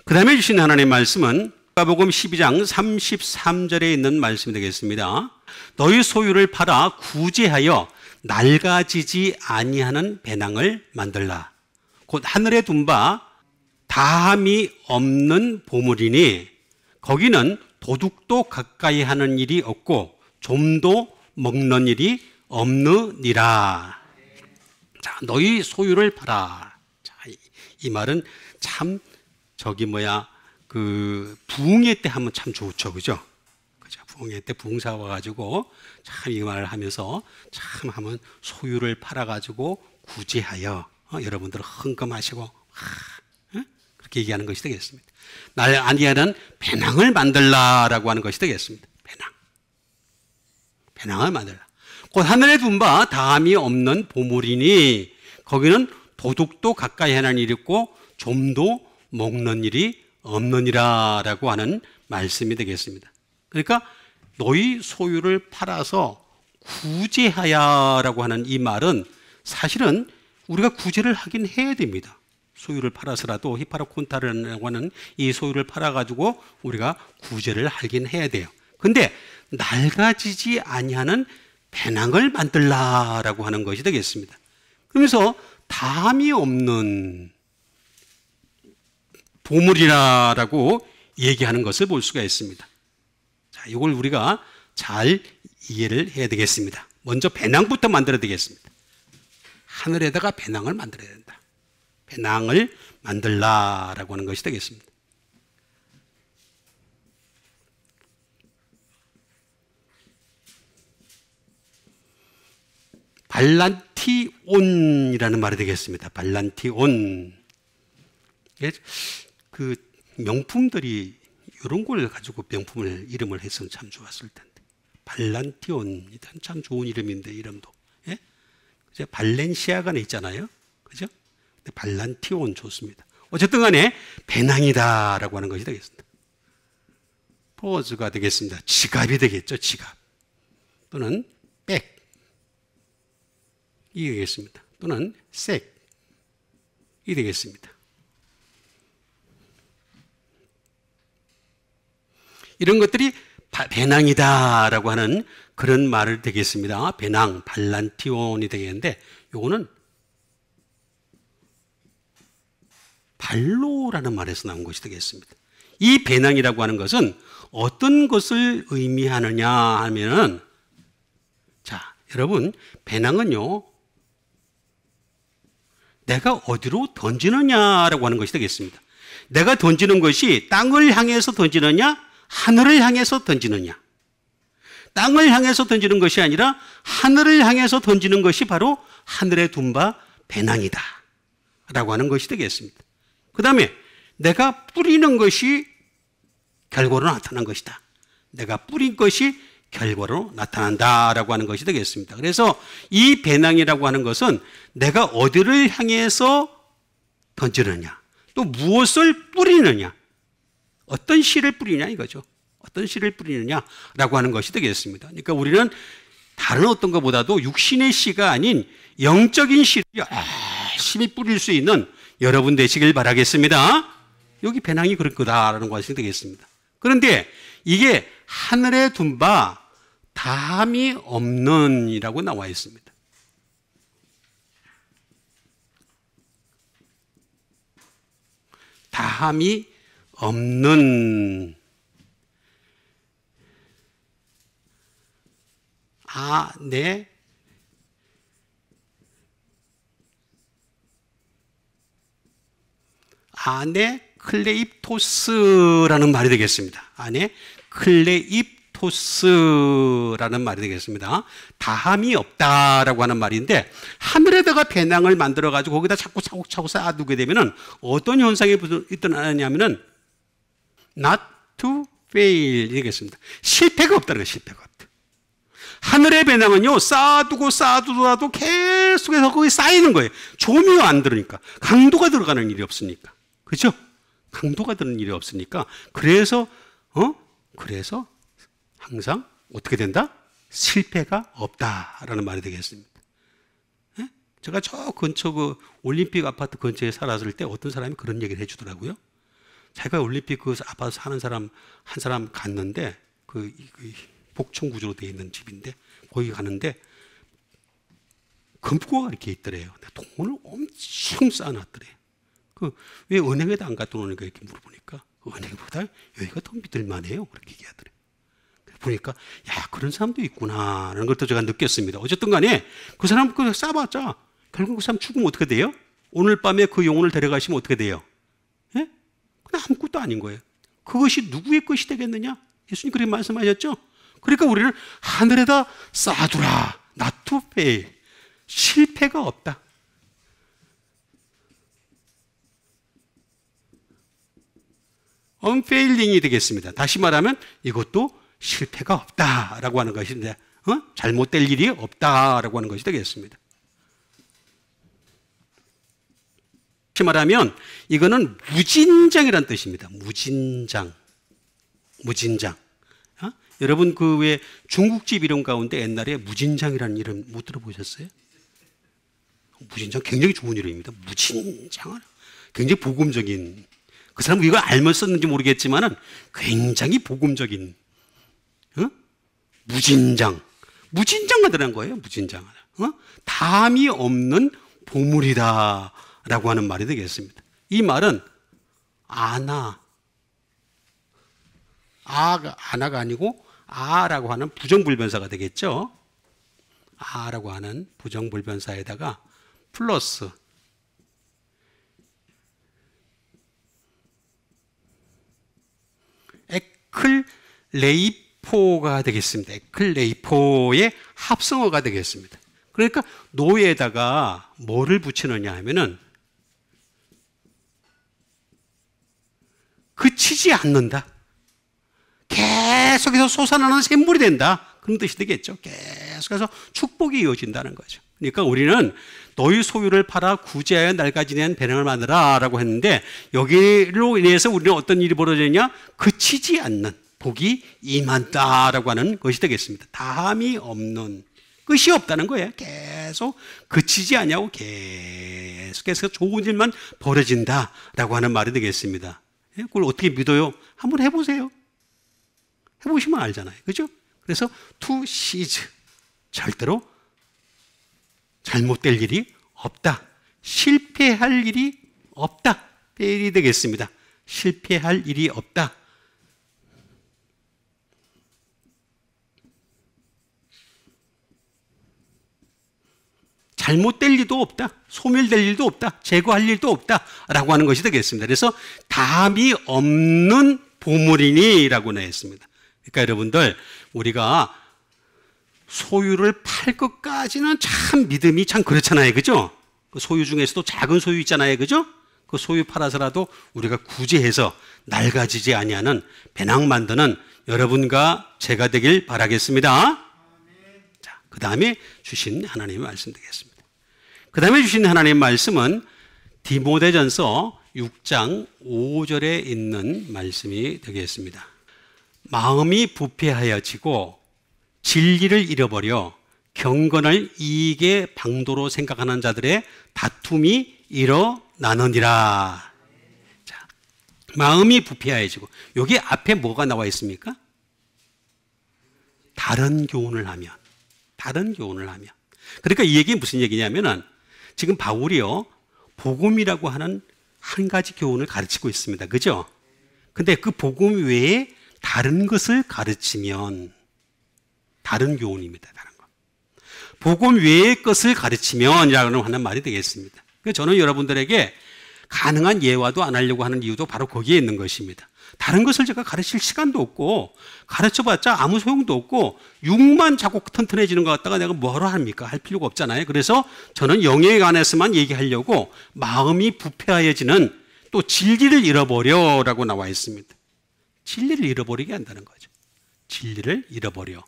그 다음에 주신 하나님의 말씀은 마가복음 12장 33절에 있는 말씀이 되겠습니다. 너희 소유를 팔아 구제하여 낡아지지 아니하는 배낭을 만들라. 곧 하늘에 둔 바 다함이 없는 보물이니 거기는 도둑도 가까이 하는 일이 없고 좀도 먹는 일이 없느니라. 자, 너희 소유를 팔아. 자, 이 말은 참 부흥회 때 하면 참 좋죠. 그죠? 부흥회 때 부흥사 와가지고 참 이 말을 하면서 참 하면 소유를 팔아가지고 구제하여 여러분들 헌금하시고 그렇게 얘기하는 것이 되겠습니다. 날 아니하는 배낭을 만들라라고 하는 것이 되겠습니다. 배낭을 만들라. 곧 하늘에 둔 바 다함이 없는 보물이니 거기는 도둑도 가까이 하는 일이 있고 좀도 먹는 일이 없느니라 라고 하는 말씀이 되겠습니다. 그러니까 너희 소유를 팔아서 구제하야라고 하는 이 말은 사실은 우리가 구제를 하긴 해야 됩니다. 소유를 팔아서라도 히파라콘타라고 하는 이 소유를 팔아가지고 우리가 구제를 하긴 해야 돼요. 근데 낡아지지 아니하는 배낭을 만들라라고 하는 것이 되겠습니다. 그러면서 다함이 없는 보물이라고 얘기하는 것을 볼 수가 있습니다. 자, 이걸 우리가 잘 이해를 해야 되겠습니다. 먼저 배낭부터 만들어야 되겠습니다. 하늘에다가 배낭을 만들어야 된다. 배낭을 만들라라고 하는 것이 되겠습니다. 발란티온이라는 말이 되겠습니다. 발란티온. 그 명품들이 이런 걸 가지고 명품을 이름을 했으면 참 좋았을 텐데. 발란티온 참 좋은 이름인데 이름도. 예? 그죠? 발렌시아가는 있잖아요. 그죠? 근데 발란티온 좋습니다. 어쨌든 간에 배낭이다라고 하는 것이 되겠습니다. 포즈가 되겠습니다. 지갑이 되겠죠. 지갑. 또는 백. 이 되겠습니다. 또는 색이 되겠습니다. 이런 것들이 배낭이다라고 하는 그런 말을 되겠습니다. 배낭, 발란티온이 되겠는데 요거는 발로라는 말에서 나온 것이 되겠습니다. 이 배낭이라고 하는 것은 어떤 것을 의미하느냐 하면은 자, 여러분 배낭은요 내가 어디로 던지느냐라고 하는 것이 되겠습니다. 내가 던지는 것이 땅을 향해서 던지느냐 하늘을 향해서 던지느냐. 땅을 향해서 던지는 것이 아니라 하늘을 향해서 던지는 것이 바로 하늘에 둔 바 배낭이다 라고 하는 것이 되겠습니다. 그 다음에 내가 뿌리는 것이 결과로 나타난 것이다. 내가 뿌린 것이 결과로 나타난다라고 하는 것이 되겠습니다. 그래서 이 배낭이라고 하는 것은 내가 어디를 향해서 던지느냐, 또 무엇을 뿌리느냐, 어떤 씨를 뿌리냐 이거죠. 어떤 씨를 뿌리느냐라고 하는 것이 되겠습니다. 그러니까 우리는 다른 어떤 것보다도 육신의 씨가 아닌 영적인 씨를 열심히 뿌릴 수 있는 여러분 되시길 바라겠습니다. 여기 배낭이 그럴 거다라는 것이 되겠습니다. 그런데 이게 하늘에 둔 바 다함이 없는 이라고 나와 있습니다. 다함이 없는 안에 클레입토스라는 말이 되겠습니다. 안에 클레입토스라는 말이 되겠습니다. 다함이 없다라고 하는 말인데 하늘에다가 배낭을 만들어 가지고 거기다 자꾸 차곡차곡 쌓아두게 되면은 어떤 현상이 일어나냐면은 not to fail 되겠습니다. 실패가 없다는 거예요. 실패가 없다. 하늘의 배낭은요 쌓아두고 계속해서 거기 쌓이는 거예요. 조미료 안 들으니까 강도가 들어가는 일이 없으니까. 그죠? 강도가 드는 일이 없으니까 그래서 항상 어떻게 된다? 실패가 없다라는 말이 되겠습니다. 예? 제가 저 근처 그 올림픽 아파트 근처에 살았을 때 어떤 사람이 그런 얘기를 해주더라고요. 자기가 올림픽 그 아파트 사는 사람 한 사람 갔는데 그 복층 구조로 되어 있는 집인데 거기 가는데 금고가 이렇게 있더래요. 돈을 엄청 쌓아놨더래요. 왜 은행에다 안 갖다 놓으니까 이렇게 물어보니까 은행보다 여기가 더 믿을만해요. 그렇게 얘기하더래요. 보니까 야 그런 사람도 있구나 라는 것도 제가 느꼈습니다. 어쨌든 간에 그 사람 그 싸봤자 결국 그 사람 죽으면 어떻게 돼요? 오늘 밤에 그 영혼을 데려가시면 어떻게 돼요? 예? 그냥 아무것도 아닌 거예요. 그것이 누구의 것이 되겠느냐? 예수님 그렇게 말씀하셨죠? 그러니까 우리는 하늘에다 쌓아두라. not to fail. 실패가 없다. unfailing이 되겠습니다. 다시 말하면 이것도 실패가 없다라고 하는 것인데 잘못될 일이 없다라고 하는 것이 되겠습니다. 다시 말하면 이거는 무진장이라는 뜻입니다. 무진장. 여러분 그 왜 중국집 이름 가운데 옛날에 무진장이라는 이름 못 들어보셨어요? 무진장 굉장히 좋은 이름입니다. 무진장. 굉장히 복음적인. 그 사람은 이걸 알면 썼는지 모르겠지만은 굉장히 복음적인. 무진장. 무진장만 들어간 거예요. 무진장. 담이 없는 보물이다. 라고 하는 말이 되겠습니다. 이 말은 아나가 아니고 아라고 하는 부정불변사가 되겠죠. 아라고 하는 부정불변사에다가 플러스 에클레이포가 되겠습니다. 에클레이포의 합성어가 되겠습니다. 그러니까 노에다가 뭐를 붙이느냐 하면은 그치지 않는다. 계속해서 솟아나는 샘물이 된다. 그런 뜻이 되겠죠. 계속해서 축복이 이어진다는 거죠. 그러니까 우리는 너희 소유를 팔아 구제하여 낡아지는 배낭을 만들어 라고 했는데 여기로 인해서 우리는 어떤 일이 벌어지냐? 그치지 않는 복이 임한다라고 하는 것이 되겠습니다. 다함이 없는, 끝이 없다는 거예요. 계속 그치지 않냐고 계속해서 좋은 일만 벌어진다라고 하는 말이 되겠습니다. 그걸 어떻게 믿어요? 한번 해보세요. 해보시면 알잖아요. 그죠? 그래서 to seize. 절대로 잘못될 일이 없다. 실패할 일이 없다. 이 되겠습니다. 실패할 일이 없다. 잘못될 일도 없다. 소멸될 일도 없다. 제거할 일도 없다. 라고 하는 것이 되겠습니다. 그래서 담이 없는 보물이니 라고 나했습니다. 그러니까 여러분들 우리가 소유를 팔 것까지는 참 믿음이 참 그렇잖아요. 그죠? 그 소유 중에서도 작은 소유 있잖아요. 그죠? 그 소유 팔아서라도 우리가 구제해서 낡아지지 아니하는 배낭 만드는 여러분과 제가 되길 바라겠습니다. 자, 그 다음에 주신 하나님의 말씀 되겠습니다. 그 다음에 주신 하나님의 말씀은 디모데전서 6장 5절에 있는 말씀이 되겠습니다. 마음이 부패하여지고 진리를 잃어버려 경건을 이익의 방도로 생각하는 자들의 다툼이 일어나느니라. 자, 마음이 부패하여지고 여기 앞에 뭐가 나와 있습니까? 다른 교훈을 하면. 그러니까 이 얘기는 무슨 얘기냐면은 지금 바울이요 복음이라고 하는 한 가지 교훈을 가르치고 있습니다. 그죠? 근데 그 복음 외에 다른 것을 가르치면 다른 교훈입니다. 다른 거. 복음 외의 것을 가르치면이라고 하는 말이 되겠습니다. 그래서 저는 여러분들에게 가능한 예화도 안 하려고 하는 이유도 바로 거기에 있는 것입니다. 다른 것을 제가 가르칠 시간도 없고 가르쳐봤자 아무 소용도 없고 육만 자꾸 튼튼해지는 것 같다가 내가 뭐하러 합니까? 할 필요가 없잖아요. 그래서 저는 영에 관해서만 얘기하려고 마음이 부패하여지는 또 진리를 잃어버려라고 나와 있습니다. 진리를 잃어버리게 한다는 거죠. 진리를 잃어버려.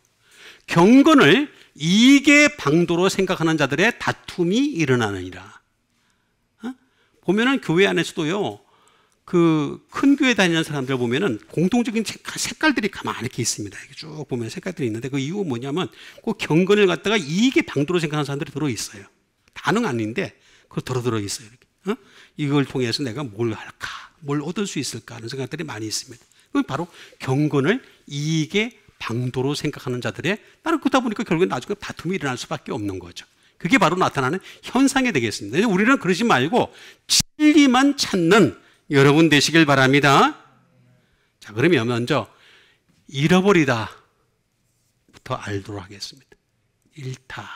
경건을 이익의 방도로 생각하는 자들의 다툼이 일어나느니라. 보면은 교회 안에서도요, 그 큰 교회 다니는 사람들 보면은 공통적인 색깔들이 가만히 이렇게 있습니다. 이렇게 쭉 보면 색깔들이 있는데 그 이유가 뭐냐면 그 경건을 갖다가 이익의 방도로 생각하는 사람들이 들어 있어요. 다는 아닌데 그 들어 있어요. 이렇게. 이걸 통해서 내가 뭘 할까, 뭘 얻을 수 있을까 하는 생각들이 많이 있습니다. 그 바로 경건을 이익의 방도로 생각하는 자들의 나는 그러다 보니까 결국엔 나중에 다툼이 일어날 수밖에 없는 거죠. 그게 바로 나타나는 현상이 되겠습니다. 우리는 그러지 말고 진리만 찾는 여러분 되시길 바랍니다. 자, 그러면 먼저 잃어버리다부터 알도록 하겠습니다. 잃다.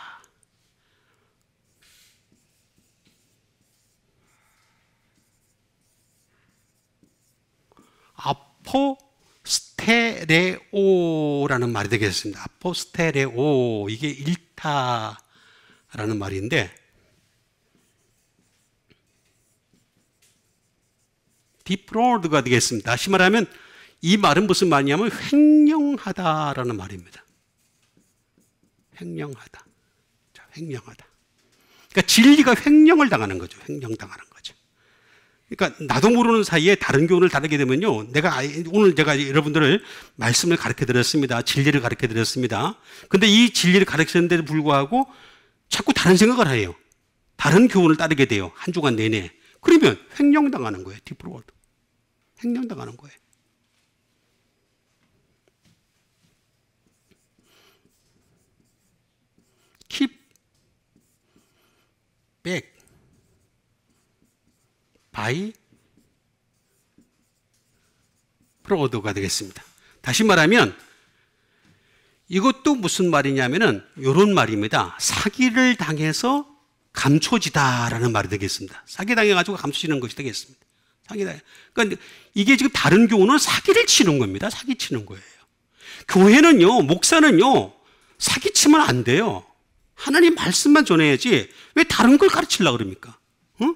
아포스테레오라는 말이 되겠습니다. 아포스테레오, 이게 잃다라는 말인데 디프로드가 되겠습니다. 다시 말하면 이 말은 무슨 말이냐면 횡령하다라는 말입니다. 횡령하다. 자, 횡령하다. 그러니까 진리가 횡령을 당하는 거죠. 횡령당하는 거죠. 그러니까 나도 모르는 사이에 다른 교훈을 다르게 되면요. 오늘 제가 여러분들을 말씀을 가르쳐 드렸습니다. 진리를 가르쳐 드렸습니다. 근데 이 진리를 가르치는데도 불구하고 자꾸 다른 생각을 해요. 다른 교훈을 따르게 돼요. 한 주간 내내. 그러면 횡령당하는 거예요. 디프로워드. 횡령당하는 거예요. keep back by 프로워드가 되겠습니다. 다시 말하면 이것도 무슨 말이냐면은 이런 말입니다. 사기를 당해서 감춰지다라는 말이 되겠습니다. 사기 당해가지고 감춰지는 것이 되겠습니다. 그러니까 이게 지금 다른 교훈은 사기를 치는 겁니다. 사기 치는 거예요. 교회는요, 목사는요, 사기치면 안 돼요. 하나님 말씀만 전해야지 왜 다른 걸 가르치려고 그럽니까? 응?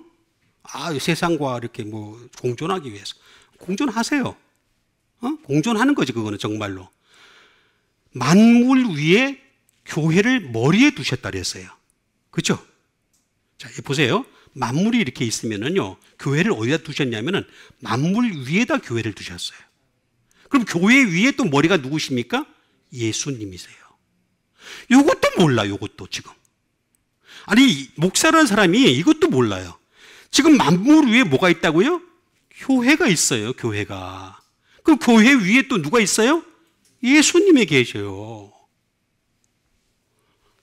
세상과 이렇게 뭐 공존하기 위해서. 공존하세요. 공존하는 거지, 그거는 정말로. 만물 위에 교회를 머리에 두셨다 그랬어요. 그렇죠? 자, 보세요. 만물이 이렇게 있으면은요, 교회를 어디다 두셨냐면은 만물 위에다 교회를 두셨어요. 그럼 교회 위에 또 머리가 누구십니까? 예수님이세요. 이것도 몰라, 이것도 지금. 아니, 목사라는 사람이 이것도 몰라요. 지금 만물 위에 뭐가 있다고요? 교회가 있어요, 교회가. 그럼 교회 위에 또 누가 있어요? 예수님이 계셔요.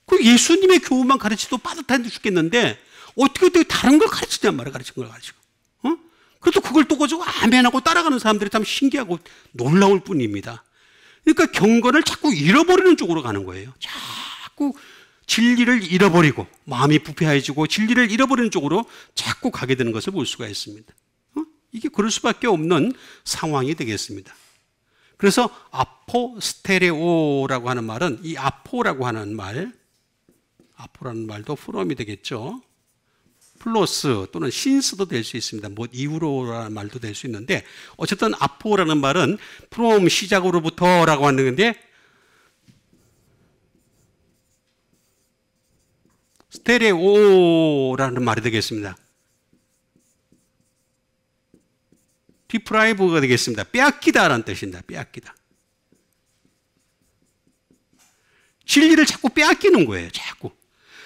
그 예수님의 교훈만 가르치도 빠듯한데 죽겠는데 어떻게 다른 걸 가르치냔 말이야, 가르친 걸 가르치고. 그래도 그걸 또 가지고 아멘하고 따라가는 사람들이 참 신기하고 놀라울 뿐입니다. 그러니까 경건을 자꾸 잃어버리는 쪽으로 가는 거예요. 자꾸 진리를 잃어버리고 마음이 부패해지고 진리를 잃어버리는 쪽으로 자꾸 가게 되는 것을 볼 수가 있습니다. 이게 그럴 수밖에 없는 상황이 되겠습니다. 그래서 아포스테레오라고 하는 말은 이 아포라고 하는 말, 아포라는 말도 프롬이 되겠죠. 플러스 또는 신스도 될 수 있습니다. 뭐 이후로라는 말도 될 수 있는데 어쨌든 아포라는 말은 프롬 시작으로부터라고 하는 건데 스테레오라는 말이 되겠습니다. 디프라이브가 되겠습니다. 빼앗기다라는 뜻입니다. 빼앗기다. 진리를 자꾸 빼앗기는 거예요. 자꾸.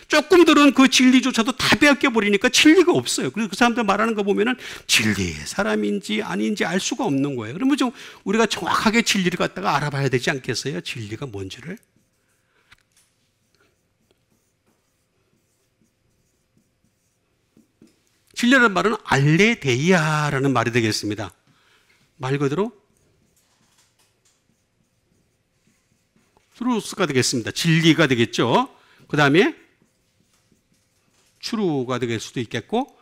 조금들은 그 진리조차도 다 빼앗겨 버리니까 진리가 없어요. 그래서 그 사람들 말하는 거 보면은 진리의 사람인지 아닌지 알 수가 없는 거예요. 그러면 좀 우리가 정확하게 진리를 갖다가 알아봐야 되지 않겠어요? 진리가 뭔지를. 진리라는 말은 알레데이아라는 말이 되겠습니다. 말 그대로 트루스가 되겠습니다. 진리가 되겠죠. 그 다음에 추루가 될 수도 있겠고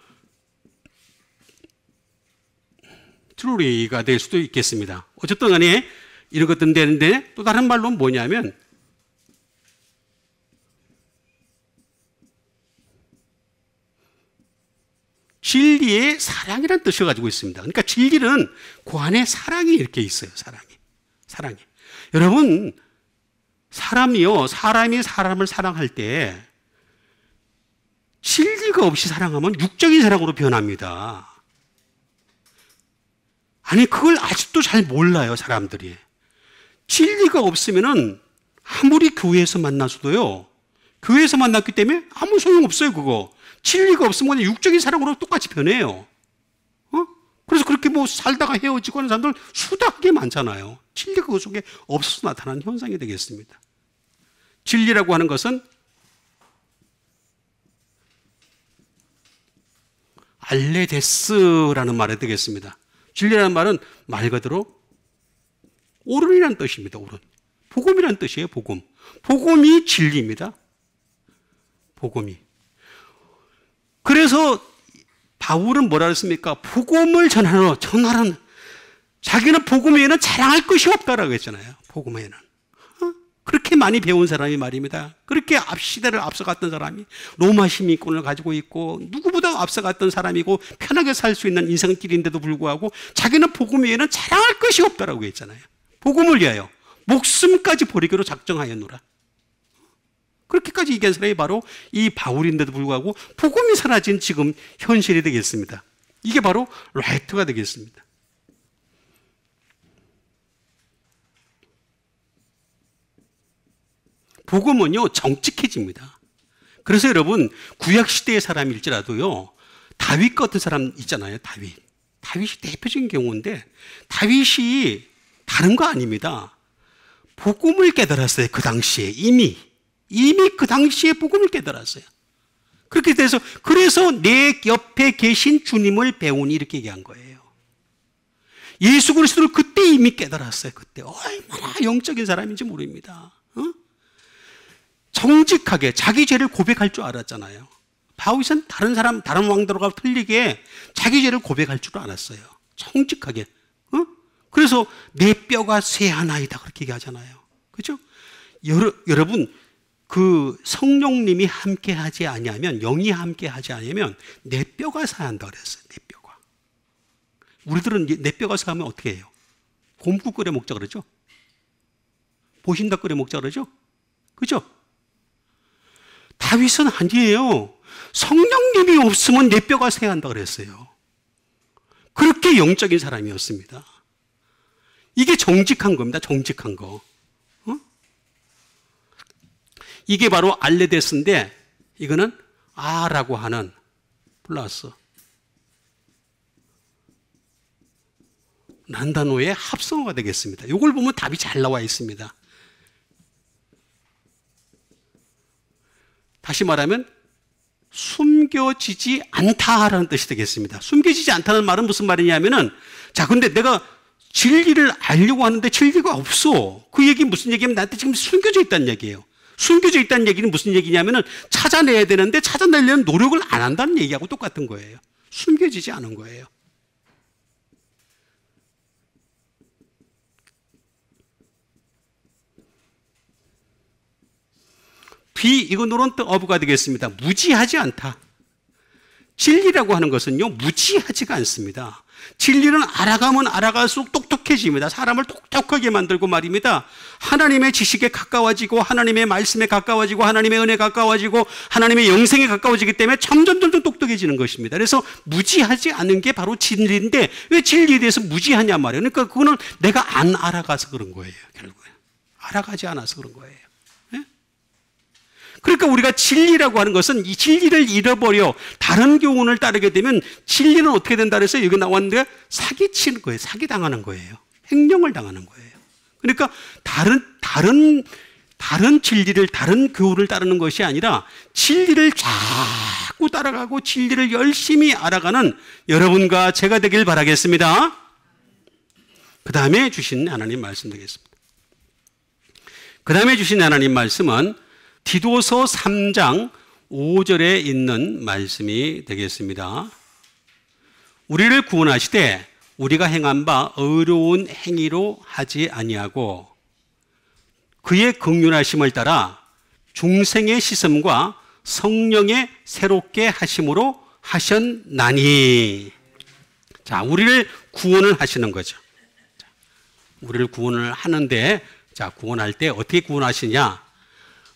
트루리가 될 수도 있겠습니다. 어쨌든 간에 이런 것들은 되는데 또 다른 말로는 뭐냐면 진리의 사랑이라는 뜻을 가지고 있습니다. 그러니까 진리는 그 안에 사랑이 이렇게 있어요. 사랑이. 여러분, 사람이 사람을 사랑할 때 진리가 없이 사랑하면 육적인 사랑으로 변합니다. 아니, 그걸 아직도 잘 몰라요, 사람들이. 진리가 없으면은 아무리 교회에서 만나서도요, 교회에서 만났기 때문에 아무 소용 없어요, 그거. 진리가 없으면 그냥 육적인 사랑으로 똑같이 변해요. 그래서 그렇게 뭐 살다가 헤어지고 하는 사람들 수다하게 많잖아요. 진리가 그 속에 없어서 나타나는 현상이 되겠습니다. 진리라고 하는 것은 알레데스라는 말이 되겠습니다. 진리라는 말은 말 그대로 옳은이라는 뜻입니다. 옳은. 복음이라는 뜻이에요. 복음. 복음이 진리입니다. 복음이. 그래서 바울은 뭐라 했습니까? 복음을 전하는 자기는 복음 외에는 자랑할 것이 없다라고 했잖아요. 복음 외에는. 그렇게 많이 배운 사람이 말입니다. 그렇게 시대를 앞서갔던 사람이 로마 시민권을 가지고 있고 누구보다 앞서갔던 사람이고 편하게 살 수 있는 인생길인데도 불구하고 자기는 복음 외에는 자랑할 것이 없다라고 했잖아요. 복음을 위하여 목숨까지 버리기로 작정하였노라. 그렇게까지 얘기한 사람이 바로 이 바울인데도 불구하고 복음이 사라진 지금 현실이 되겠습니다. 이게 바로 라이트가 되겠습니다. 복음은요, 정직해집니다. 그래서 여러분, 구약시대의 사람일지라도요, 다윗 같은 사람 있잖아요, 다윗. 다윗이 대표적인 경우인데, 다윗이 다른 거 아닙니다. 복음을 깨달았어요, 그 당시에. 이미 그 당시에 복음을 깨달았어요. 그렇게 돼서, 그래서 내 옆에 계신 주님을 배우니 이렇게 얘기한 거예요. 예수 그리스도를 그때 이미 깨달았어요, 그때. 얼마나 영적인 사람인지 모릅니다. 정직하게 자기 죄를 고백할 줄 알았잖아요. 바울은 다른 왕들과 틀리게 자기 죄를 고백할 줄 알았어요. 정직하게. 그래서 내 뼈가 쇠하나이다 그렇게 얘기하잖아요. 그렇죠? 여러분, 그 성령님이 함께 하지 아니하면, 영이 함께 하지 아니하면 내 뼈가 쇠한다 그랬어요. 내 뼈가. 우리들은 내 뼈가 쇠하면 어떻게 해요? 곰국 끓여 먹자 그러죠? 보신닭 끓여 먹자 그러죠? 그렇죠? 다윗은 아니에요. 성령님이 없으면 내 뼈가 쇠한다 그랬어요. 그렇게 영적인 사람이었습니다. 이게 정직한 겁니다. 정직한 거. 이게 바로 알레데스인데, 이거는 아라고 하는 플러스 난단어의 합성어가 되겠습니다. 이걸 보면 답이 잘 나와 있습니다. 다시 말하면 숨겨지지 않다라는 뜻이 되겠습니다. 숨겨지지 않다는 말은 무슨 말이냐면은, 자, 근데 내가 진리를 알려고 하는데 진리가 없어. 그 얘기 무슨 얘기냐면 나한테 지금 숨겨져 있다는 얘기예요. 숨겨져 있다는 얘기는 무슨 얘기냐면은 찾아내야 되는데 찾아내려는 노력을 안 한다는 얘기하고 똑같은 거예요. 숨겨지지 않은 거예요. 이거는 어부가 되겠습니다. 무지하지 않다. 진리라고 하는 것은요, 무지하지가 않습니다. 진리는 알아가면 알아갈수록 똑똑해집니다. 사람을 똑똑하게 만들고 말입니다. 하나님의 지식에 가까워지고, 하나님의 말씀에 가까워지고, 하나님의 은혜에 가까워지고, 하나님의 영생에 가까워지기 때문에 점점 똑똑해지는 것입니다. 그래서 무지하지 않은 게 바로 진리인데, 왜 진리에 대해서 무지하냐 말이에요. 그러니까 그거는 내가 안 알아가서 그런 거예요. 결국에 알아가지 않아서 그런 거예요. 그러니까 우리가 진리라고 하는 것은 이 진리를 잃어버려 다른 교훈을 따르게 되면 진리는 어떻게 된다 그래서 여기 나왔는데 사기치는 거예요. 사기당하는 거예요. 횡령을 당하는 거예요. 그러니까 다른 진리를, 다른 교훈을 따르는 것이 아니라 진리를 자꾸 따라가고 진리를 열심히 알아가는 여러분과 제가 되길 바라겠습니다. 그 다음에 주신 하나님 말씀 되겠습니다. 그 다음에 주신 하나님 말씀은 디도서 3장 5절에 있는 말씀이 되겠습니다. 우리를 구원하시되 우리가 행한 바 의로운 행위로 하지 아니하고 그의 긍휼하심을 따라 중생의 씻음과 성령의 새롭게 하심으로 하셨나니. 자, 우리를 구원을 하시는 거죠. 우리를 구원을 하는데, 자, 구원할 때 어떻게 구원하시냐?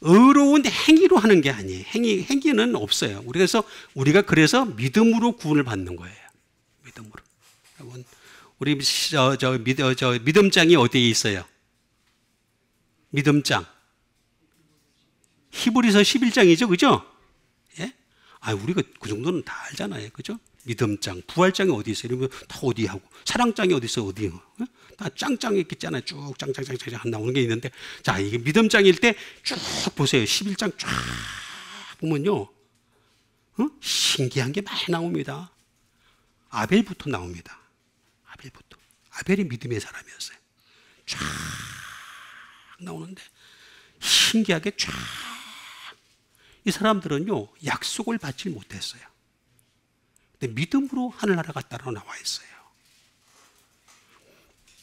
의로운 행위로 하는 게 아니에요. 행위는 없어요. 우리가 그래서 믿음으로 구원을 받는 거예요. 믿음으로. 여러분, 우리 믿음장이 어디에 있어요? 믿음장. 히브리서 11장이죠, 그죠? 예? 우리가 그 정도는 다 알잖아요, 그죠? 믿음장, 부활장이 어디 있어요? 이러면 다 어디 하고, 사랑장이 어디 있어요, 어디? 다 짱짱이 있잖아요. 쭉 짱짱짱짱 나오는 게 있는데, 자, 이게 믿음장일 때 쭉 보세요. 11장 쫙 보면요, 신기한 게 많이 나옵니다. 아벨부터 나옵니다. 아벨이 믿음의 사람이었어요. 쫙 나오는데 신기하게 쫙, 이 사람들은요 약속을 받지 못했어요. 근데 믿음으로 하늘나라 갔다라고 나와 있어요.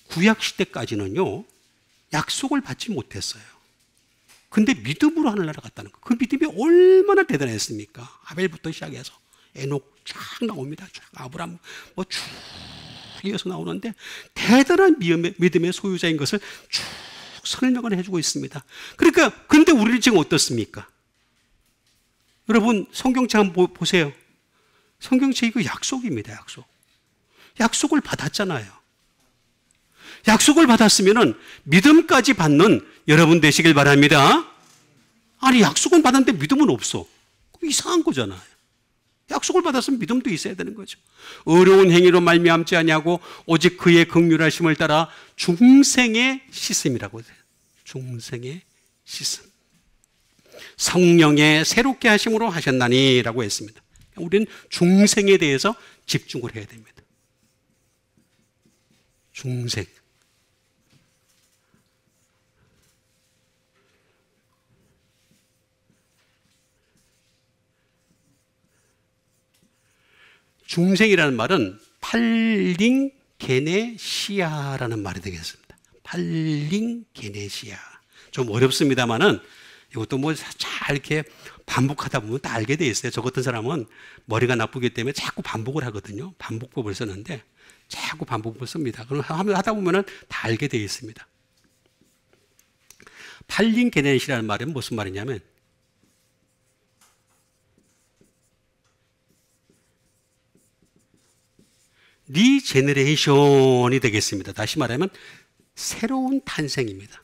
구약 시대까지는요 약속을 받지 못했어요. 근데 믿음으로 하늘나라 갔다는 거, 그 믿음이 얼마나 대단했습니까? 아벨부터 시작해서 에녹 쫙 나옵니다. 쫙 아브람 쭉 이어서 나오는데 대단한 믿음의 소유자인 것을 쭉 설명을 해주고 있습니다. 그러니까 근데 우리는 지금 어떻습니까? 여러분 성경책 한번 보세요. 성경책 이거 약속입니다. 약속. 약속을 받았잖아요. 약속을 받았으면 믿음까지 받는 여러분 되시길 바랍니다. 아니 약속은 받았는데 믿음은 없어. 이상한 거잖아요. 약속을 받았으면 믿음도 있어야 되는 거죠. 어려운 행위로 말미암지 아니하고 오직 그의 긍휼하심을 따라 중생의 씻음이라고 해요. 중생의 씻음. 성령의 새롭게 하심으로 하셨나니라고 했습니다. 우리는 중생에 대해서 집중을 해야 됩니다. 중생. 중생이라는 말은 팔링게네시아라는 말이 되겠습니다. 팔링게네시아. 좀 어렵습니다만은 이것도 뭐 잘 이렇게 반복하다 보면 다 알게 돼 있어요. 저 같은 사람은 머리가 나쁘기 때문에 자꾸 반복을 하거든요. 반복법을 쓰는데 자꾸 반복법을 씁니다. 그럼 하다 보면은 다 알게 돼 있습니다. 팔링게네시라는 말은 무슨 말이냐면 리제너레이션이 되겠습니다. 다시 말하면 새로운 탄생입니다.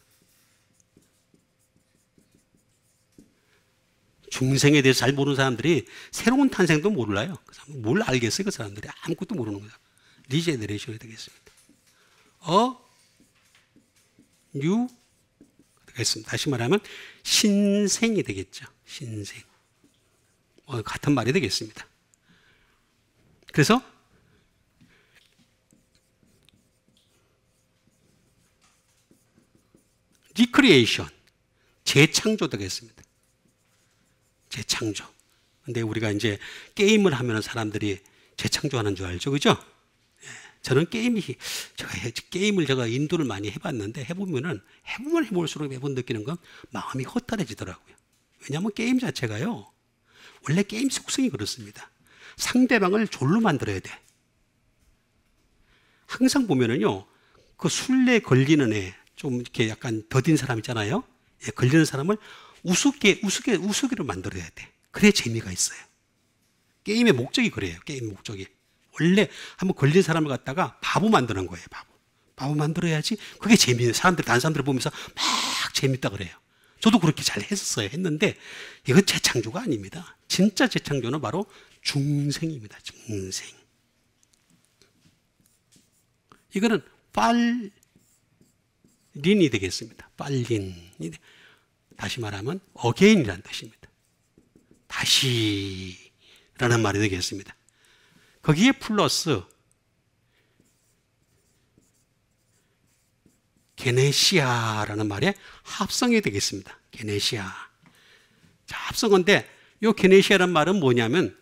중생에 대해서 잘 모르는 사람들이 새로운 탄생도 몰라요. 뭘 알겠어요? 그 사람들이 아무것도 모르는 거예요. 리제너레이션이 되겠습니다. 뉴 되겠습니다. 다시 말하면 신생이 되겠죠. 신생. 같은 말이 되겠습니다. 그래서 리크리에이션, 재창조 되겠습니다. 재창조. 근데 우리가 이제 게임을 하면 사람들이 재창조하는 줄 알죠, 그죠? 저는 게임을 제가 인도를 많이 해봤는데 해볼수록 매번 느끼는 건 마음이 허탈해지더라고요. 왜냐하면 게임 자체가요, 원래 게임 속성이 그렇습니다. 상대방을 졸로 만들어야 돼. 항상 보면은요, 그 술래에 걸리는 애, 좀 이렇게 약간 더딘 사람 있잖아요. 걸리는 사람을 우스개로 만들어야 돼. 그래야 재미가 있어요. 게임의 목적이 그래요. 게임 목적이. 원래 한번 걸린 사람을 갖다가 바보 만드는 거예요. 바보 만들어야지 그게 재미있어요. 다른 사람들 보면서 막 재밌다 그래요. 저도 그렇게 잘 했는데 이건 재창조가 아닙니다. 진짜 재창조는 바로 중생입니다. 중생. 이거는 린이 되겠습니다. 빨린이. 다시 말하면 again이라는 뜻입니다. 다시라는 말이 되겠습니다. 거기에 플러스 게네시아라는 말의 합성이 되겠습니다. 게네시아. 자, 합성어인데 이 게네시아라는 말은 뭐냐면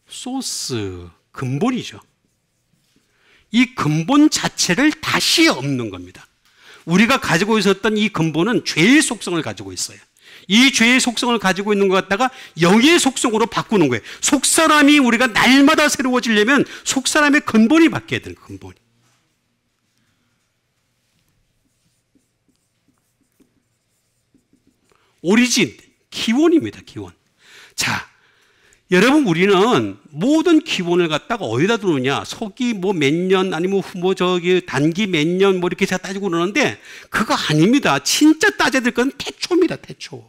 소스, 근본이죠. 이 근본 자체를 다시 엎는 겁니다. 우리가 가지고 있었던 이 근본은 죄의 속성을 가지고 있어요. 이 죄의 속성을 가지고 있는 것 갖다가 영의 속성으로 바꾸는 거예요. 속사람이 우리가 날마다 새로워지려면 속사람의 근본이 바뀌어야 되는 근본이. 오리진, 기원입니다. 기원. 자, 여러분 우리는 모든 기원을 갖다가 어디다 두느냐? 서기 뭐 몇 년 아니면 단기 몇 년 뭐 이렇게 따지고 그러는데 그거 아닙니다. 진짜 따져야 될 건 태초입니다. 태초.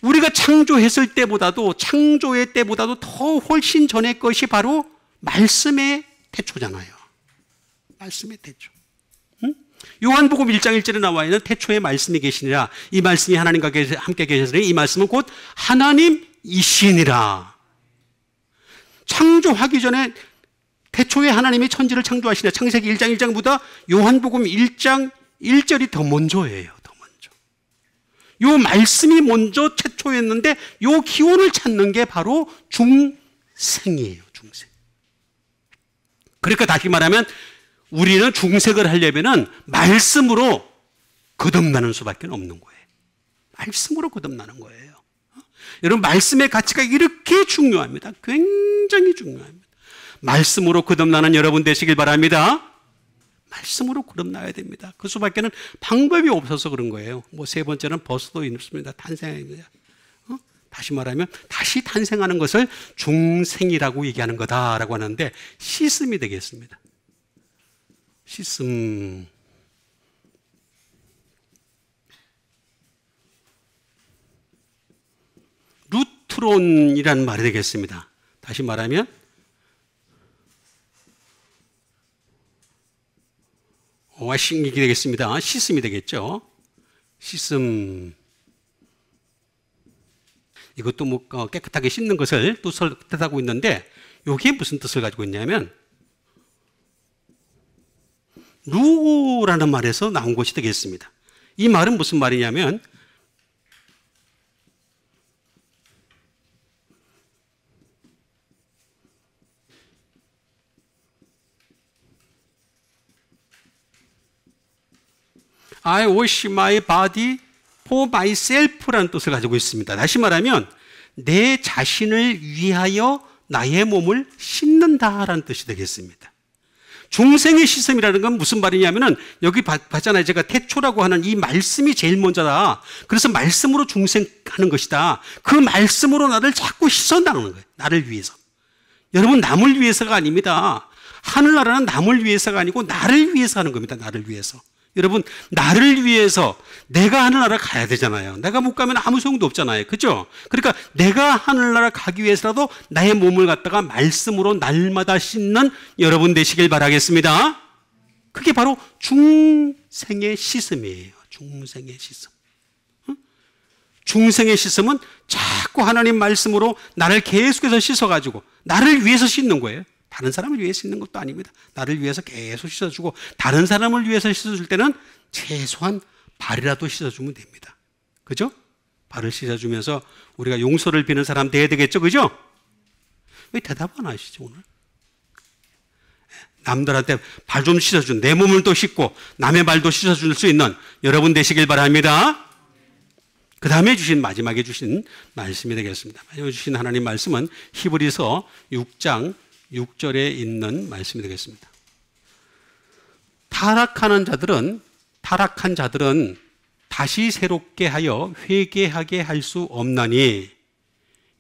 우리가 창조했을 때보다도 창조의 때보다도 더 훨씬 전의 것이 바로 말씀의 태초잖아요. 말씀의 태초. 요한복음 1장 1절에 나와 있는 태초에 말씀이 계시니라. 이 말씀이 하나님과 함께 계셨으니 이 말씀은 곧 하나님이시니라. 창조하기 전에 태초에 하나님이 천지를 창조하시니라. 창세기 1장 1장보다 요한복음 1장 1절이 더 먼저예요. 더 먼저. 요 말씀이 먼저 태초였는데 요 기원을 찾는 게 바로 중생이에요. 중생. 그러니까 다시 말하면 우리는 중생을 하려면은 말씀으로 거듭나는 수밖에 없는 거예요. 말씀으로 거듭나는 거예요. 여러분 말씀의 가치가 이렇게 중요합니다. 굉장히 중요합니다. 말씀으로 거듭나는 여러분 되시길 바랍니다. 말씀으로 거듭나야 됩니다. 그 수밖에는 방법이 없어서 그런 거예요. 뭐 세 번째는 버스도 있습니다. 탄생입니다. 다시 말하면 다시 탄생하는 것을 중생이라고 얘기하는 거다라고 하는데 씻음이 되겠습니다. 씻음. 루트론이라는 말이 되겠습니다. 다시 말하면 와싱이 되겠습니다. 씻음이 되겠죠. 씻음. 이것도 뭐 깨끗하게 씻는 것을 뜻하고 있는데 이게 무슨 뜻을 가지고 있냐면 루라는 말에서 나온 것이 되겠습니다. 이 말은 무슨 말이냐면 I wash my body for myself라는 뜻을 가지고 있습니다. 다시 말하면 내 자신을 위하여 나의 몸을 씻는다라는 뜻이 되겠습니다. 중생의 씻음이라는 건 무슨 말이냐면은 여기 봤잖아요. 제가 태초라고 하는 이 말씀이 제일 먼저다. 그래서 말씀으로 중생하는 것이다. 그 말씀으로 나를 자꾸 씻어나가는 거예요. 나를 위해서. 여러분 남을 위해서가 아닙니다. 하늘나라는 남을 위해서가 아니고 나를 위해서 하는 겁니다. 나를 위해서. 여러분 나를 위해서 내가 하늘나라 가야 되잖아요. 내가 못 가면 아무 소용도 없잖아요. 그렇죠? 그러니까 내가 하늘나라 가기 위해서라도 나의 몸을 갖다가 말씀으로 날마다 씻는 여러분 되시길 바라겠습니다. 그게 바로 중생의 씻음이에요. 중생의 씻음. 중생의 씻음은 자꾸 하나님 말씀으로 나를 계속해서 씻어가지고 나를 위해서 씻는 거예요. 다른 사람을 위해서 씻는 것도 아닙니다. 나를 위해서 계속 씻어주고 다른 사람을 위해서 씻어줄 때는 최소한 발이라도 씻어주면 됩니다. 그죠? 발을 씻어주면서 우리가 용서를 비는 사람 돼야 되겠죠? 그죠? 왜 대답 안 하시죠 오늘? 남들한테 발 좀 씻어준 내 몸을 또 씻고 남의 발도 씻어줄 수 있는 여러분 되시길 바랍니다. 그 다음에 마지막에 주신 말씀이 되겠습니다. 마지막에 주신 하나님 말씀은 히브리서 6장 6절에 있는 말씀이 되겠습니다. 타락한 자들은 다시 새롭게 하여 회개하게 할 수 없나니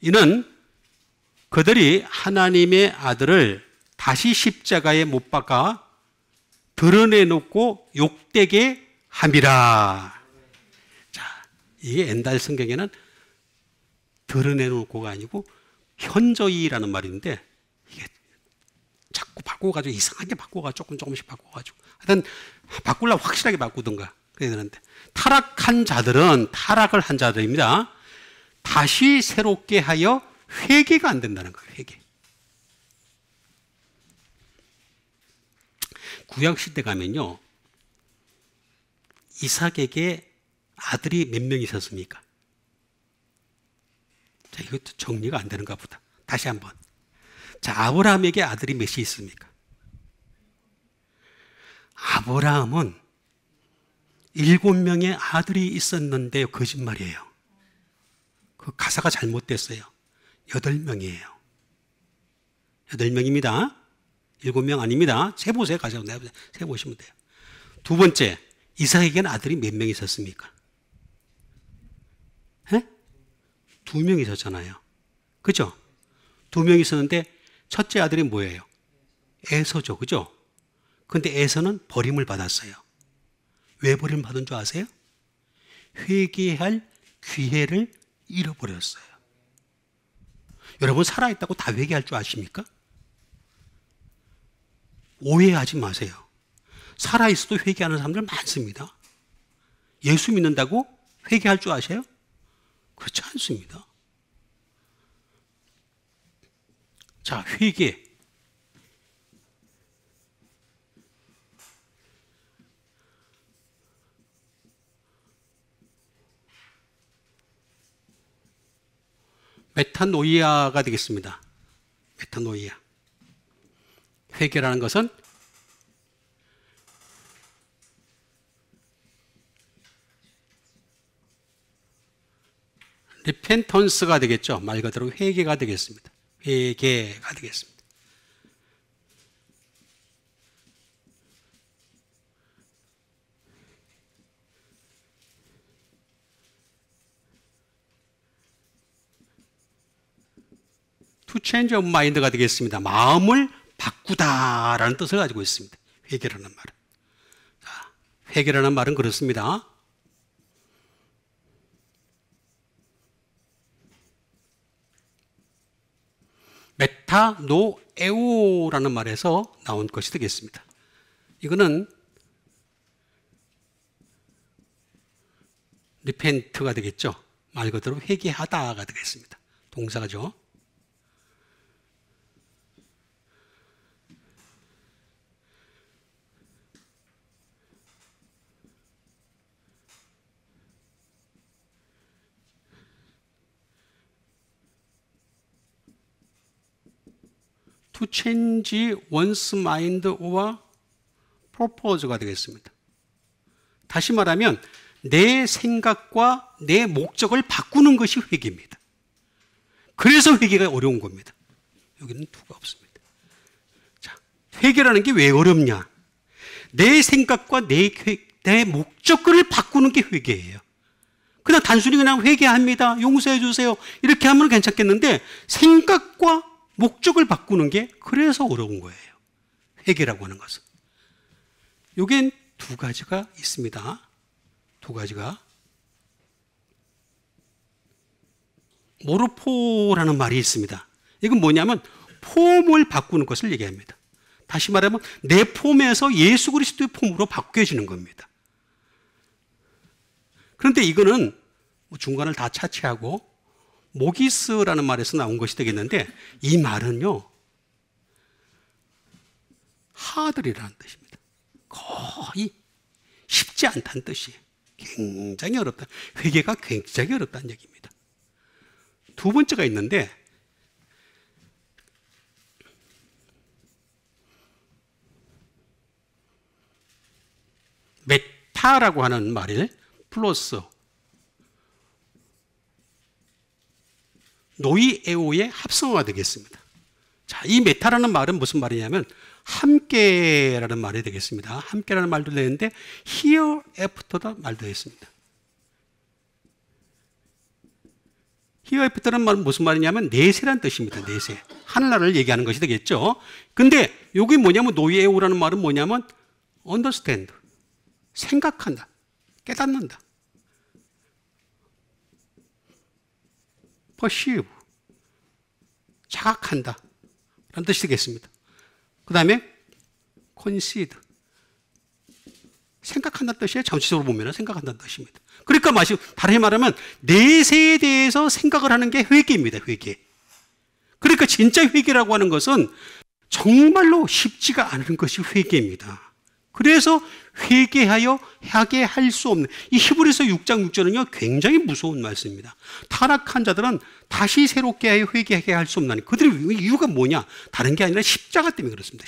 이는 그들이 하나님의 아들을 다시 십자가에 못 박아 드러내놓고 욕되게 함이라. 자, 이게 엔달 성경에는 드러내놓고가 아니고 현저히라는 말인데 이게 자꾸 바꿔가지고 이상하게 바꿔가지고 조금씩 바꿔가지고 하여튼 바꾸려면 확실하게 바꾸든가 그래야 되는데 타락한 자들은 타락을 한 자들입니다. 다시 새롭게 하여 회개가 안 된다는 거예요. 회개. 구약시대 가면요 이삭에게 아들이 몇 명 있었습니까? 자, 이것도 정리가 안 되는가 보다. 다시 한번. 자, 아브라함에게 아들이 몇이 있습니까? 아브라함은 7명의 아들이 있었는데 거짓말이에요. 그 가사가 잘못됐어요. 8명이에요. 8명입니다. 7명 아닙니다. 세보세요. 가서 세보시면 돼요. 두 번째, 이삭에게는 아들이 몇 명 있었습니까? 2명 있었잖아요. 그죠? 2명 있었는데 첫째 아들이 뭐예요? 에서죠. 그죠? 근데 에서는 버림을 받았어요. 왜 버림을 받은 줄 아세요? 회개할 기회를 잃어버렸어요. 여러분 살아있다고 다 회개할 줄 아십니까? 오해하지 마세요. 살아있어도 회개하는 사람들 많습니다. 예수 믿는다고 회개할 줄 아세요? 그렇지 않습니다. 자, 회개. 메타노이아가 되겠습니다. 메타노이아. 회개라는 것은 리펜턴스가 되겠죠. 말 그대로 회개가 되겠습니다. 회개가 되겠습니다. To change of mind가 되겠습니다. 마음을 바꾸다라는 뜻을 가지고 있습니다. 회개라는 말은. 자, 회개라는 말은 그렇습니다. 메타노에오라는 말에서 나온 것이 되겠습니다. 이거는 리펜트가 되겠죠. 말 그대로 회개하다가 되겠습니다. 동사죠. To change one's mind or purpose가 되겠습니다. 다시 말하면 내 생각과 내 목적을 바꾸는 것이 회개입니다. 그래서 회개가 어려운 겁니다. 여기는 두가 없습니다. 자, 회개라는 게 왜 어렵냐? 내 생각과 내 목적을 바꾸는 게 회개예요. 그냥 단순히 그냥 회개합니다. 용서해 주세요. 이렇게 하면 괜찮겠는데 생각과 목적을 바꾸는 게 그래서 어려운 거예요. 회개라고 하는 것은. 요게 두 가지가 있습니다. 두 가지가. 모르포라는 말이 있습니다. 이건 뭐냐면 폼을 바꾸는 것을 얘기합니다. 다시 말하면 내 폼에서 예수 그리스도의 폼으로 바뀌어지는 겁니다. 그런데 이거는 중간을 다 차치하고 모기스라는 말에서 나온 것이 되겠는데 이 말은요 하들이라는 뜻입니다. 거의 쉽지 않다는 뜻이에요. 굉장히 어렵다. 회개가 굉장히 어렵다는 얘기입니다. 두 번째가 있는데 메타라고 하는 말을 플러스 노이에오의 합성어가 되겠습니다. 자, 이 메타라는 말은 무슨 말이냐면 함께라는 말이 되겠습니다. 함께라는 말도 되는데 hereafter다 말도 되겠습니다. hereafter라는 말은 무슨 말이냐면 내세라는 뜻입니다. 내세. 하늘나라를 얘기하는 것이 되겠죠. 근데 여기 뭐냐면 노이에오라는 말은 뭐냐면 understand. 생각한다. 깨닫는다. perceive. 자각한다. 라는 뜻이 되겠습니다. 그 다음에 concede. 생각한다는 뜻이에요. 정치적으로 보면 생각한다는 뜻입니다. 그러니까 다르게 말하면 내세에 대해서 생각을 하는 게 회개입니다. 회개. 그러니까 진짜 회개라고 하는 것은 정말로 쉽지가 않은 것이 회개입니다. 그래서 회개하여 하게 할 수 없는 이 히브리서 6장 6절은요 굉장히 무서운 말씀입니다. 타락한 자들은 다시 새롭게 하여 회개하게 할 수 없나니 그들의 이유가 뭐냐? 다른 게 아니라 십자가 때문에 그렇습니다.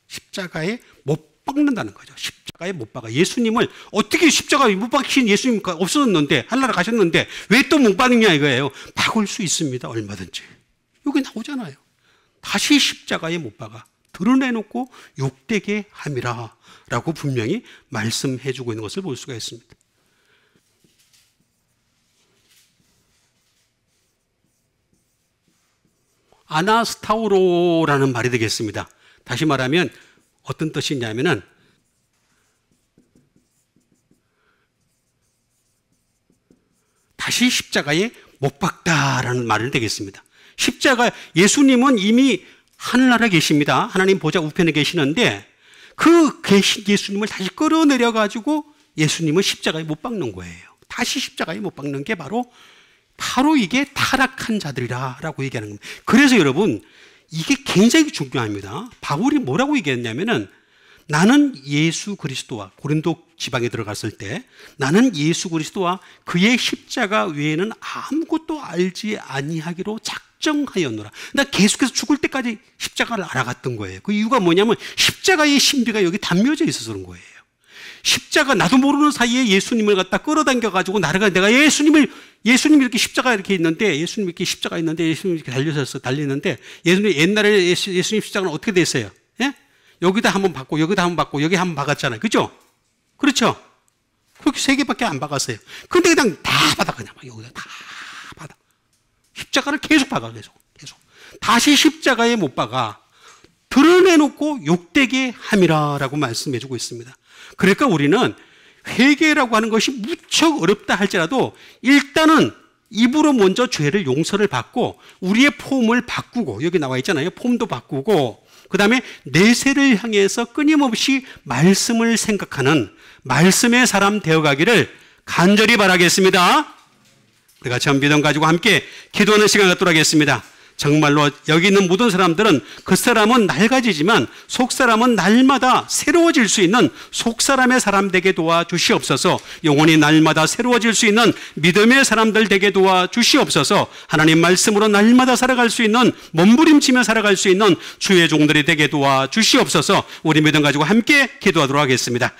십자가에 못 박는다는 거죠. 십자가에 못 박아. 예수님을 어떻게 십자가에 못 박히신 예수님 없어졌는데 하늘나라 가셨는데 왜 또 못 박느냐 이거예요. 박을 수 있습니다. 얼마든지. 여기 나오잖아요. 다시 십자가에 못 박아. 드러내놓고 욕되게 함이라 라고 분명히 말씀해 주고 있는 것을 볼 수가 있습니다. 아나스타우로라는 말이 되겠습니다. 다시 말하면 어떤 뜻이냐면은 다시 십자가에 못 박다라는 말이 되겠습니다. 십자가 예수님은 이미 하늘나라에 계십니다. 하나님 보좌 우편에 계시는데 그 계신 예수님을 다시 끌어내려 가지고 예수님을 십자가에 못 박는 거예요. 다시 십자가에 못 박는 게 바로 이게 타락한 자들이라고 얘기하는 겁니다. 그래서 여러분 이게 굉장히 중요합니다. 바울이 뭐라고 얘기했냐면은 나는 예수 그리스도와 고린도 지방에 들어갔을 때 나는 예수 그리스도와 그의 십자가 외에는 아무것도 알지 아니하기로 작정하였노라. 나 계속해서 죽을 때까지 십자가를 알아갔던 거예요. 그 이유가 뭐냐면 십자가의 신비가 여기 담겨져 있어서 그런 거예요. 십자가 나도 모르는 사이에 예수님을 갖다 끌어당겨 가지고 내가 예수님이 이렇게 십자가 이렇게 있는데 예수님 이렇게 십자가 있는데 예수님 이렇게 달리는데 예수님 옛날에 예수님 십자가는 어떻게 됐어요? 예? 여기다 한번 박고 여기다 한번 박고 여기 한번 박았잖아요. 그죠? 그렇죠? 그렇게 3개밖에 안 박았어요. 근데 그냥 다 받아 그냥 여기다 다 받아. 십자가를 계속 박아, 계속. 다시 십자가에 못 박아 드러내놓고 욕되게 함이라라고 말씀해주고 있습니다. 그러니까 우리는 회개라고 하는 것이 무척 어렵다 할지라도 일단은 입으로 먼저 죄를 용서를 받고 우리의 폼을 바꾸고, 여기 나와 있잖아요. 폼도 바꾸고, 그 다음에 내세를 향해서 끊임없이 말씀을 생각하는 말씀의 사람 되어가기를 간절히 바라겠습니다. 우리가 전비전 가지고 함께 기도하는 시간 갖도록 하겠습니다. 정말로 여기 있는 모든 사람들은 그 사람은 낡아지지만 속 사람은 날마다 새로워질 수 있는 속 사람의 사람 되게 도와주시옵소서. 영혼이 날마다 새로워질 수 있는 믿음의 사람들 되게 도와주시옵소서. 하나님 말씀으로 날마다 살아갈 수 있는, 몸부림치며 살아갈 수 있는 주의 종들이 되게 도와주시옵소서. 우리 믿음 가지고 함께 기도하도록 하겠습니다.